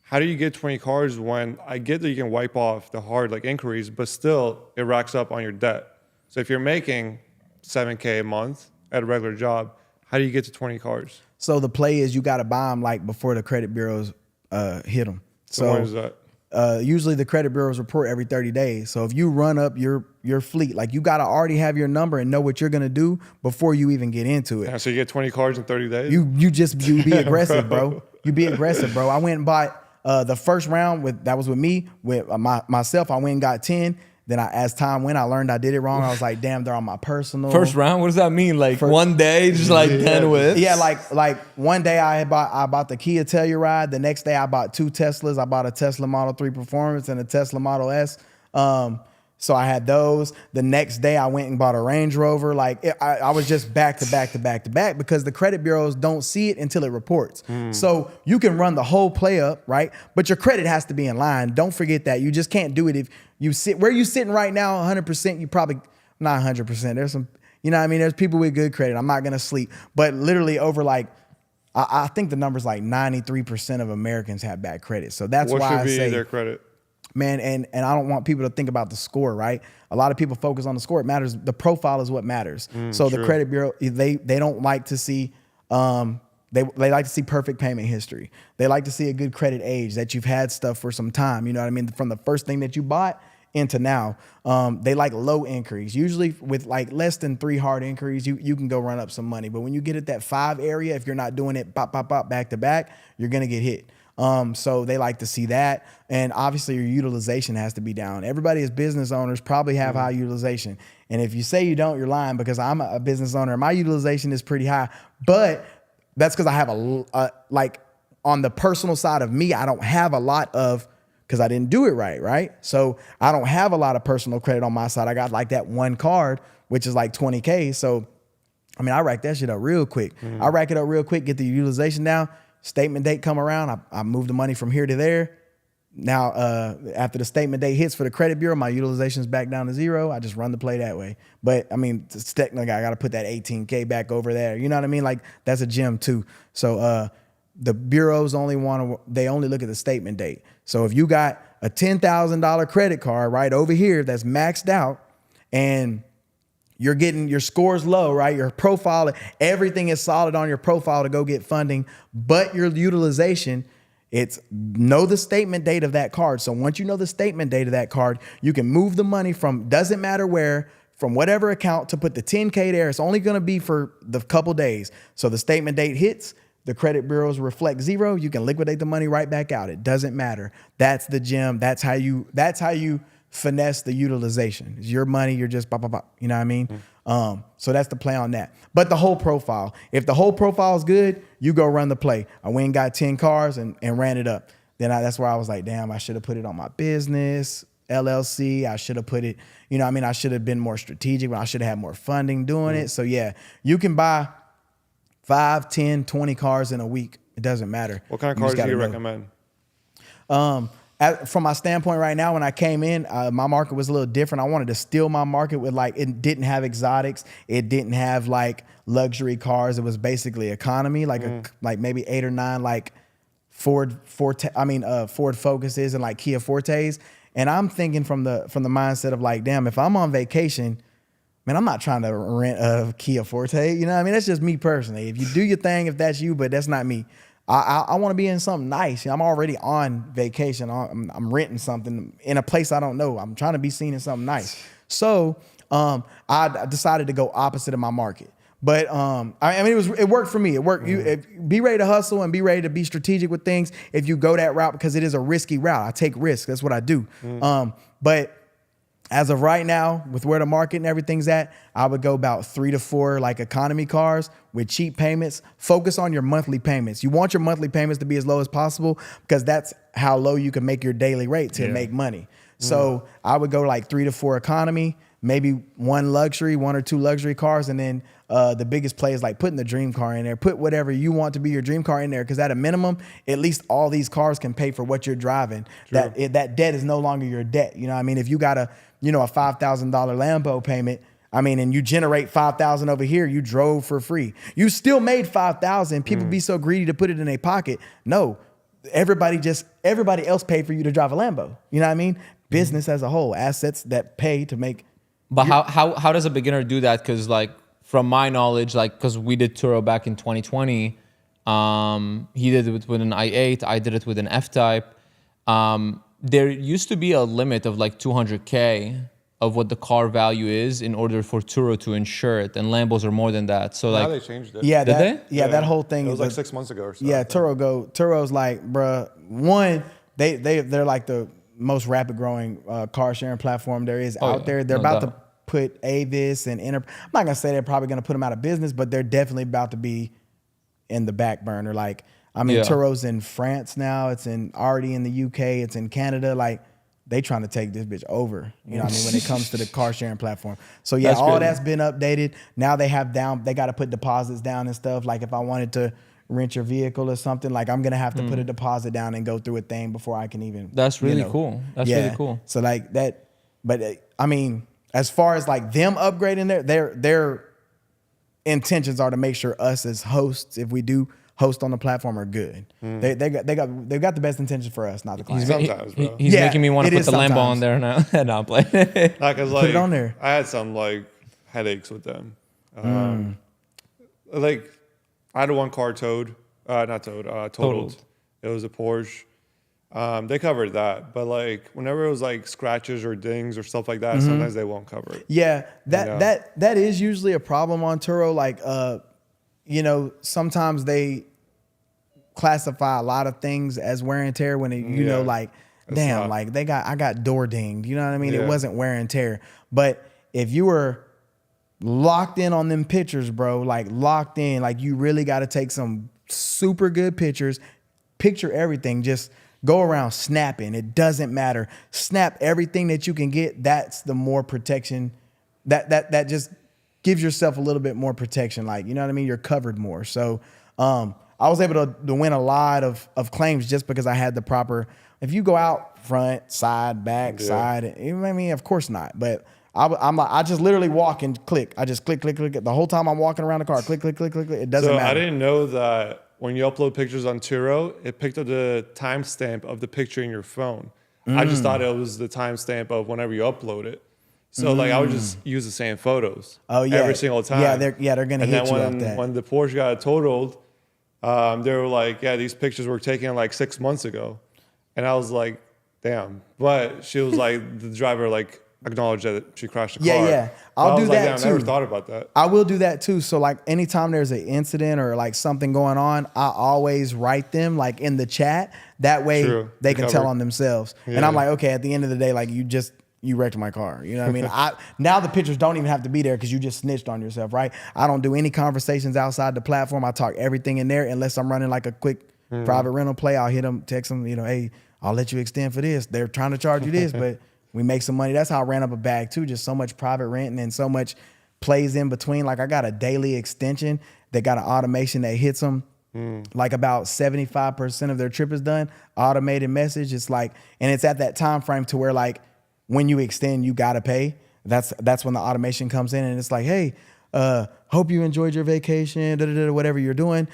How do you get 20 cars when I get that you can wipe off the hard like inquiries, but still it racks up on your debt? So if you're making $7K a month at a regular job, how do you get to 20 cars? So the play is you got to buy them like before the credit bureaus hit them. So when is that? Usually the credit bureaus report every 30 days. So if you run up your fleet, like you got to already have your number and know what you're going to do before you even get into it. Yeah, so you get 20 cars in 30 days? You be aggressive, bro. You be aggressive, bro. I went and bought the first round that was with me, with myself. I went and got 10. Then as time went, I learned I did it wrong. I was like, damn, they're on my personal. First round? What does that mean? Like one day, just like 10 whips? Yeah, like one day I bought the Kia Telluride. The next day I bought 2 Teslas. I bought a Tesla Model 3 Performance and a Tesla Model S. So I had those. The next day I went and bought a Range Rover. Like I was just back to back to back to back, because the credit bureaus don't see it until it reports. So you can run the whole play up, right? But your credit has to be in line. Don't forget that. You just can't do it if you sit where you sitting right now. 100%. You probably not 100%. There's some, you know what I mean? There's people with good credit. I'm not gonna sleep, but literally over like, I think the number's like 93% of Americans have bad credit. So that's what why should I be say their credit? Man, and I don't want people to think about the score, right? A lot of people focus on the score. It matters. The profile is what matters. So true. the credit bureau, they don't like to see, they like to see perfect payment history. They like to see a good credit age, that you've had stuff for some time. You know what I mean? From the first thing that you bought into now. They like low inquiries. Usually with like less than 3 hard inquiries, you can go run up some money. But when you get at that 5 area, if you're not doing it pop, back to back, you're gonna get hit. So they like to see that. And obviously your utilization has to be down. Everybody as business owners probably have high utilization. And if you say you don't, you're lying, because I'm a business owner. My utilization is pretty high, but that's because I have like on the personal side of me, I don't have a lot of, because I didn't do it right? So I don't have a lot of personal credit on my side. I got like that one card, which is like 20K. So I mean, I rack that shit up real quick. I rack it up real quick, get the utilization down. Statement date come around, I move the money from here to there. Now, after the statement date hits for the credit bureau, my utilization's back down to 0. I just run the play that way. But I mean, technically, I got to put that 18K back over there. You know what I mean? Like that's a gem too. So the bureaus only look at the statement date. So if you got a $10,000 credit card right over here that's maxed out, and you're getting your scores low, right? Your profile, everything is solid on your profile to go get funding, but your utilization. It's know the statement date of that card. So once you know the statement date of that card, you can move the money from, doesn't matter where, from whatever account to put the 10K there. It's only going to be for the couple days. So the statement date hits, the credit bureaus reflect 0. You can liquidate the money right back out. It doesn't matter. That's the gem. That's how you finesse the utilization. It's your money. You're just pop. You know what I mean? So that's the play on that. But the whole profile, if the whole profile is good, you go run the play. I went and got 10 cars and ran it up. Then that's where I was like, damn, I should have put it on my business, LLC. I should have put it, you know what I mean? I should have been more strategic. I should have had more funding doing it. So yeah, you can buy 5, 10, 20 cars in a week. It doesn't matter. What kind of cars do you recommend? From my standpoint right now, when I came in, my market was a little different. I wanted to steal my market with it didn't have exotics. It didn't have like luxury cars. It was basically economy, like maybe 8 or 9 like Ford Focuses and like Kia Fortes. And I'm thinking from the mindset of like, damn, if I'm on vacation, man, I'm not trying to rent a Kia Forte. You know what I mean? That's just me personally. If you do your thing, if that's you, but that's not me. I want to be in something nice. I'm already on vacation. I'm renting something in a place I don't know. I'm trying to be seen in something nice. So I decided to go opposite of my market. But I mean, it worked for me. It worked. Be ready to hustle and be ready to be strategic with things if you go that route, because it is a risky route. I take risks. That's what I do. But as of right now, with where the market and everything's at, I would go about 3 to 4 like economy cars with cheap payments. Focus on your monthly payments. You want your monthly payments to be as low as possible, because that's how low you can make your daily rate to make money. So I would go like 3 to 4 economy, maybe 1 or 2 luxury cars, and then the biggest play is like putting the dream car in there. Put whatever you want to be your dream car in there, because at a minimum, at least all these cars can pay for what you're driving. That debt is no longer your debt. You know what I mean? If you got a $5,000 Lambo payment, I mean, and you generate 5,000 over here, you drove for free. You still made 5,000. People be so greedy to put it in their pocket. No, everybody else paid for you to drive a Lambo. You know what I mean? Business as a whole, assets that pay to make. But how does a beginner do that? Because like from my knowledge, like because we did Turo back in 2020, he did it with an i8, I did it with an F-Type. There used to be a limit of like 200K of what the car value is in order for Turo to insure it, and Lambos are more than that. So now like they changed it. Yeah, Did they? Yeah, that whole thing. It was like 6 months ago or so. Yeah, Turo's like, bruh, one, they're like the most rapid growing car sharing platform there is out there. They're about to put Avis and I'm not gonna say they're probably gonna put them out of business, but they're definitely about to be in the back burner. Like, I mean, Turo's in France now. It's already in the UK. It's in Canada. Like, they trying to take this bitch over. You know what I mean? When it comes to the car sharing platform. So yeah, that's been updated. Now they got to put deposits down and stuff. Like if I wanted to rent your vehicle or something, like I'm gonna have to put a deposit down and go through a thing before I can even. That's really cool. That's really cool. So like that, but I mean, as far as like them upgrading their intentions are to make sure us as hosts, if we do host on the platform, are good. They've got the best intentions for us, not the client. Sometimes, bro. He's making me want to put the Lambo on there now. No, I'm playing. Like, put it on there. I had some like headaches with them. Like I had one car totaled. It was a Porsche. They covered that, but like whenever it was like scratches or dings or stuff like that, sometimes they won't cover it. Yeah, that is usually a problem on Turo. Like, sometimes they classify a lot of things as wear and tear when like, damn, like I got door dinged. You know what I mean? It wasn't wear and tear. But if you were locked in on them pictures, bro, like locked in, like you really got to take some super good pictures, picture everything, just go around snapping. It doesn't matter. Snap everything that you can get. That's the more protection. That just gives yourself a little bit more protection. Like, you know what I mean? You're covered more. So I was able to win a lot of claims just because I had the proper, if you go out front, side, back, side, I mean, of course not. But I just literally walk and click. I just click. The whole time I'm walking around the car, click. It doesn't matter. I didn't know that when you upload pictures on Turo, it picked up the timestamp of the picture in your phone. I just thought it was the timestamp of whenever you upload it. So like I would just use the same photos. Every single time. Yeah, they're gonna hit you up that. When the Porsche got totaled, they were like, yeah, these pictures were taken like 6 months ago. And I was like, damn. But she was like, the driver like acknowledged that she crashed the car. Yeah. I'll do that too. I never thought about that. I will do that too. So like anytime there's an incident or like something going on, I always write them like in the chat. That way they can tell on themselves. Yeah. And I'm like, okay, at the end of the day, like you wrecked my car. You know what I mean? Now the pictures don't even have to be there because you just snitched on yourself, right? I don't do any conversations outside the platform. I talk everything in there unless I'm running like a quick private rental play. I'll hit them, text them, you know, hey, I'll let you extend for this. They're trying to charge you this, but we make some money. That's how I ran up a bag too. Just so much private renting and so much plays in between. Like I got a daily extension that got an automation that hits them. Like about 75% of their trip is done. Automated message. It's like, and it's at that time frame to where like when you extend, you gotta pay. That's when the automation comes in and it's like, hey, hope you enjoyed your vacation, whatever you're doing.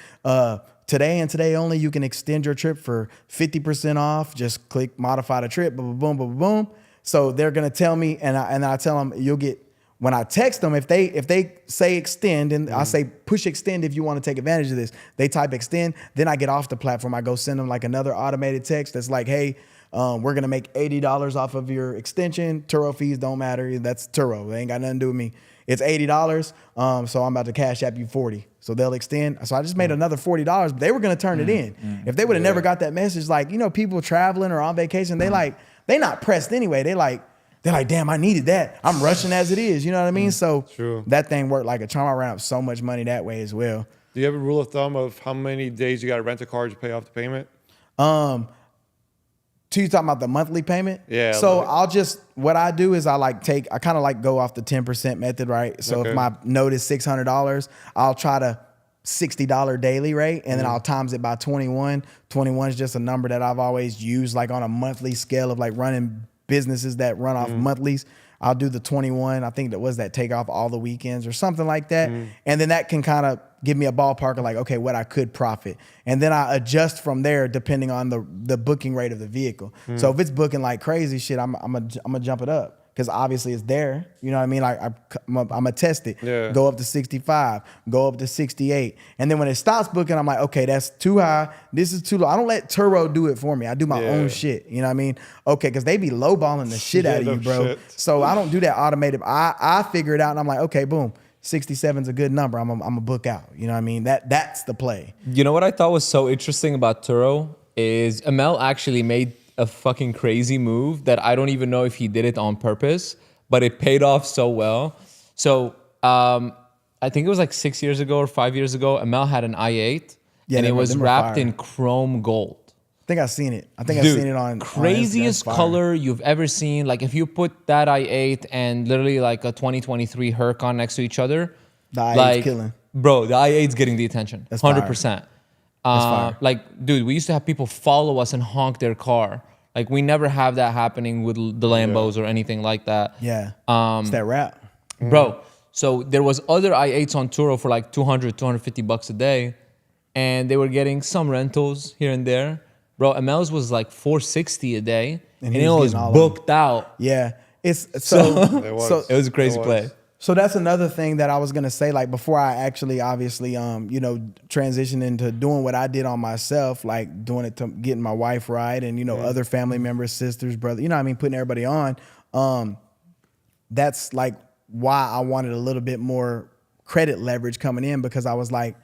Today and today only, you can extend your trip for 50% off. Just click modify the trip, boom, boom, boom, boom. So they're gonna tell me, and I tell them you'll get. When I text them, if they say extend, and I say push extend if you want to take advantage of this, they type extend. Then I get off the platform. I go send them like another automated text that's like, hey, we're gonna make $80 off of your extension. Turo fees don't matter. That's Turo. They ain't got nothing to do with me. It's $80. So I'm about to cash app you 40. So they'll extend. So I just made another $40, but they were gonna turn it in. If they would have never got that message, like, you know, people traveling or on vacation, they not pressed anyway. They're like, damn, I needed that. I'm rushing as it is. You know what I mean? So that thing worked like a charm. I ran up so much money that way as well. Do you have a rule of thumb of how many days you got to rent a car to pay off the payment? You talking about the monthly payment? Yeah. So what I do is I kind of like go off the 10% method, right? So if my note is $600, I'll try to $60 daily rate, and then I'll times it by 21. 21 is just a number that I've always used like on a monthly scale of like running businesses that run off monthlies. I'll do the 21. I think that take off all the weekends or something like that. And then that can kind of give me a ballpark of like, okay, what I could profit. And then I adjust from there depending on the booking rate of the vehicle. So if it's booking like crazy shit, I'm gonna jump it up. Because obviously it's there, you know what I mean? Like I'm gonna test it. Yeah. Go up to 65, go up to 68, and then when it stops booking, I'm like, okay, that's too high. This is too low. I don't let Turo do it for me. I do my own shit. You know what I mean? Okay, because they be lowballing the shit out of you, bro. Shit. So I don't do that automated. I figure it out, and I'm like, okay, boom, 67's a good number. I'm a book out. You know what I mean? That's the play. You know what I thought was so interesting about Turo is Amel actually made a fucking crazy move that I don't even know if he did it on purpose, but it paid off so well. So I think it was like 6 years ago or 5 years ago, Amel had an i8 and it was wrapped in chrome gold. I think I've seen it. I've seen it on craziest color you've ever seen. Like if you put that i8 and literally like a 2023 Huracan next to each other, the i8's killing. Bro, the i8's getting the attention. That's 100%. Like, dude, we used to have people follow us and honk their car. Like, we never have that happening with the Lambos or anything like that. Yeah. It's that rap. Bro, so there was other i8s on Turo for like $200-$250 a day, and they were getting some rentals here and there. Bro, Amel's was like $460 a day, and it was booked out. Yeah. It was a crazy play. So that's another thing that I was gonna say, like before I actually obviously transitioned into doing what I did on myself, like doing it to getting my wife right and other family members, sisters, brother, you know what I mean, putting everybody on. That's like why I wanted a little bit more credit leverage coming in, because I was like,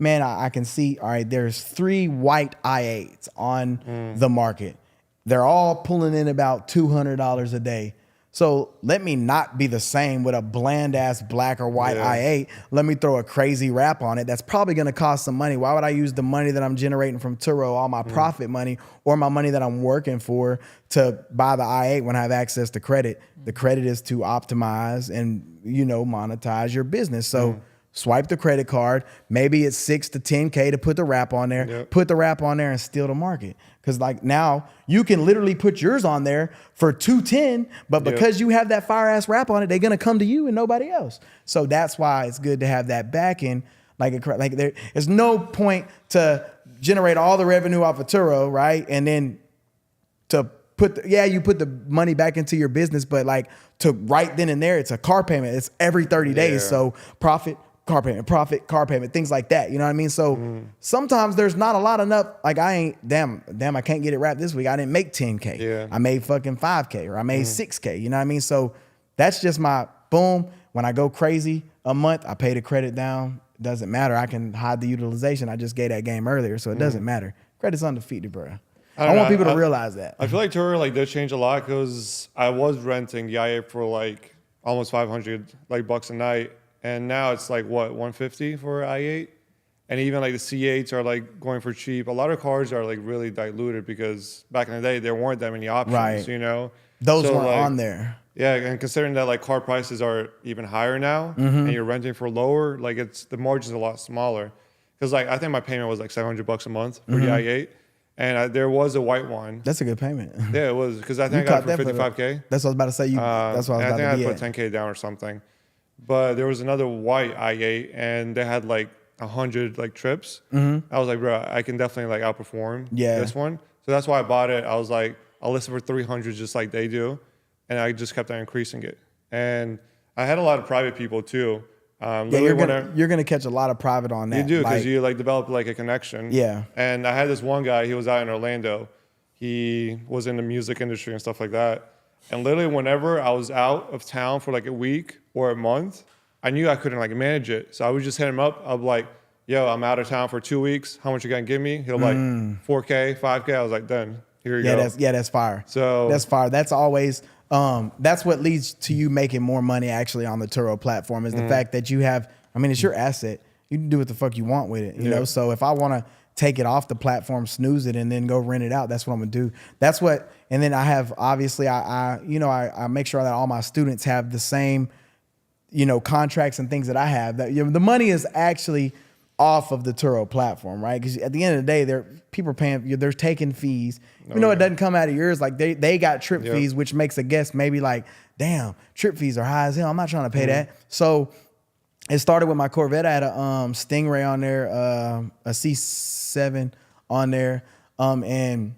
man, I can see, all right, there's 3 white i8s on the market. They're all pulling in about $200 a day. So let me not be the same with a bland ass black or white I8. Let me throw a crazy wrap on it. That's probably going to cost some money. Why would I use the money that I'm generating from Turo, all my profit money, or my money that I'm working for to buy the I8 when I have access to credit? The credit is to optimize and, monetize your business. So swipe the credit card. Maybe it's $6 to $10K to put the wrap on there. Yep. Put the wrap on there and steal the market. Because now you can literally put yours on there for $210, but because you have that fire ass wrap on it, they're gonna come to you and nobody else. So that's why it's good to have that backing. There's no point to generate all the revenue off of Turo, right? And then to you put the money back into your business, but to right then and there, it's a car payment. It's every 30 days. So profit, car payment, things like that. You know what I mean? So sometimes there's not a lot enough. I can't get it wrapped this week. I didn't make 10K. Yeah. I made fucking 5K or I made 6K. You know what I mean? So that's just my boom. When I go crazy a month, I pay the credit down. Doesn't matter. I can hide the utilization. I just gave that game earlier, so it doesn't matter. Credit's undefeated, bro. I want people to realize that. I feel like Turo did change a lot because I was renting the IA for almost 500 bucks a night. And now it's 150 for i8, and even the C8s are going for cheap. A lot of cars are really diluted because back in the day there weren't that many options. Right. Those weren't on there. Yeah, and considering that car prices are even higher now, and you're renting for lower, the margin's a lot smaller. Because I think my payment was $700 a month for the i8, and there was a white one. That's a good payment. Yeah, it was because I think I got it for 55K. That's what I was about to say. That's what I was about to be. I think I put 10K down or something. But there was another white i8, and they had 100 trips. I was like, bro, I can definitely outperform this one. So that's why I bought it. I was like, I'll list it for 300 just like they do, and I just kept on increasing it. And I had a lot of private people too. You're gonna catch a lot of private on that. You do because you develop a connection. Yeah. And I had this one guy. He was out in Orlando. He was in the music industry and stuff like that. And literally, whenever I was out of town for a week or a month, I knew I couldn't manage it. So I would just hit him up. I'd be like, yo, I'm out of town for 2 weeks. How much you gonna give me? He'll 4K, 5K. I was like, done. Here you go. That's fire. So that's fire. That's always that's what leads to you making more money actually on the Turo platform is the fact that you have. I mean, it's your asset. You can do what the fuck you want with it. You know. So if I want to take it off the platform, snooze it, and then go rent it out, that's what I'm gonna do. That's what. And then I have obviously I make sure that all my students have the same contracts and things that I have. That the money is actually off of the Turo platform, right? Because at the end of the day, people are paying. They're taking fees. It doesn't come out of yours. They got trip fees, which makes a guess maybe damn, trip fees are high as hell. I'm not trying to pay that. So it started with my Corvette. I had a Stingray on there, a C7 on there, and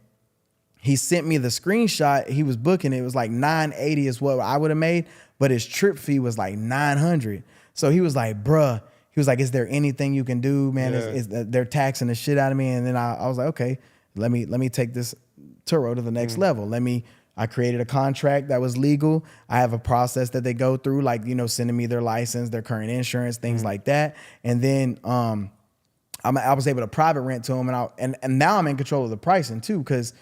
he sent me the screenshot. He was booking it. It was $980 is what I would have made, but his trip fee was $900. So he was like, bruh, he was like, is there anything you can do, man? They're taxing the shit out of me. And then I was like, okay, let me take this Turo to the next level. I created a contract that was legal. I have a process that they go through, sending me their license, their current insurance, things like that. And then I was able to private rent to him, and now I'm in control of the pricing too, because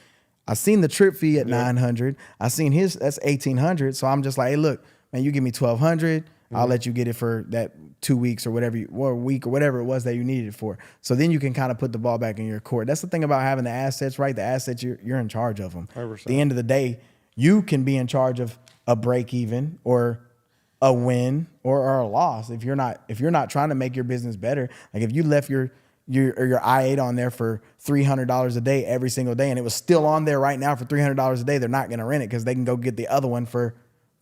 I seen the trip fee at $900. I seen that's $1,800. So I'm just like, hey, look, man, you give me $1,200. I'll let you get it for that 2 weeks or a week or whatever it was that you needed it for. So then you can kind of put the ball back in your court. That's the thing about having the assets, right? The assets, you're in charge of them. 100%. At the end of the day, you can be in charge of a break even or a win or a loss if you're not trying to make your business better. If you left your i8 on there for $300 a day every single day and it was still on there right now for $300 a day, they're not going to rent it because they can go get the other one for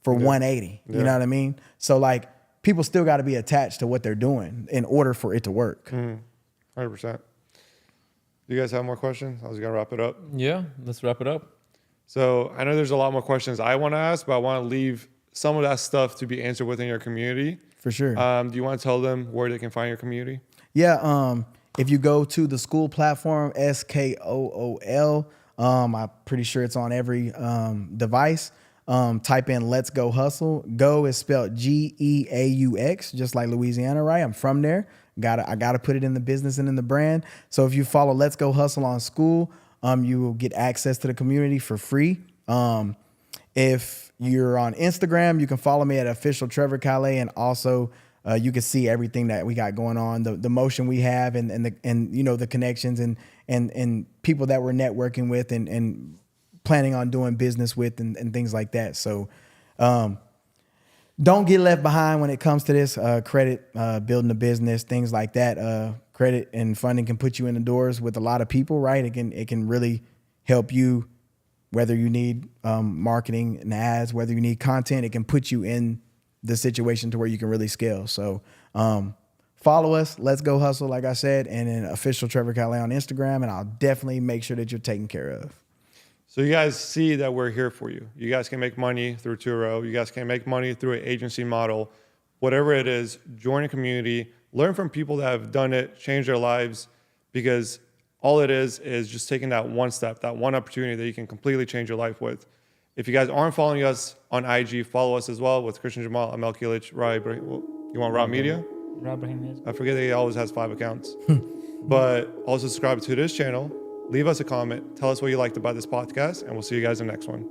180. You know what I mean? So people still got to be attached to what they're doing in order for it to work. 100%. Do you guys have more questions? I was going to wrap it up. Yeah, let's wrap it up. So I know there's a lot more questions I want to ask, but I want to leave some of that stuff to be answered within your community. For sure. Do you want to tell them where they can find your community? Yeah. If you go to the Skool platform, Skool, I'm pretty sure it's on every device. Type in Let's Go Hustle. Go is spelled Geaux, just like Louisiana, right? I'm from there. I gotta put it in the business and in the brand. So if you follow Let's Go Hustle on Skool, you will get access to the community for free. If you're on Instagram, you can follow me at official Trevor Calais, and also you can see everything that we got going on, the motion we have, and the connections and people that we're networking with and planning on doing business with and things like that. So don't get left behind when it comes to this credit, building a business, things like that. Credit and funding can put you in the doors with a lot of people, right? It can really help you. Whether you need marketing and ads, whether you need content, it can put you in the situation to where you can really scale. So follow us. Let's Go Hustle, like I said, and then official Trevor Calais on Instagram, and I'll definitely make sure that you're taken care of. So you guys see that we're here for you. You guys can make money through Turo. You guys can make money through an agency model. Whatever it is, join a community, learn from people that have done it, change their lives, because all it is just taking that one step, that one opportunity that you can completely change your life with. If you guys aren't following us on IG, follow us as well with Christian Jamal, Amel Kilich, you want Rob Media? Rob Rahim, I forget that he always has 5 accounts. But also subscribe to this channel, leave us a comment, tell us what you liked about this podcast, and we'll see you guys in the next one.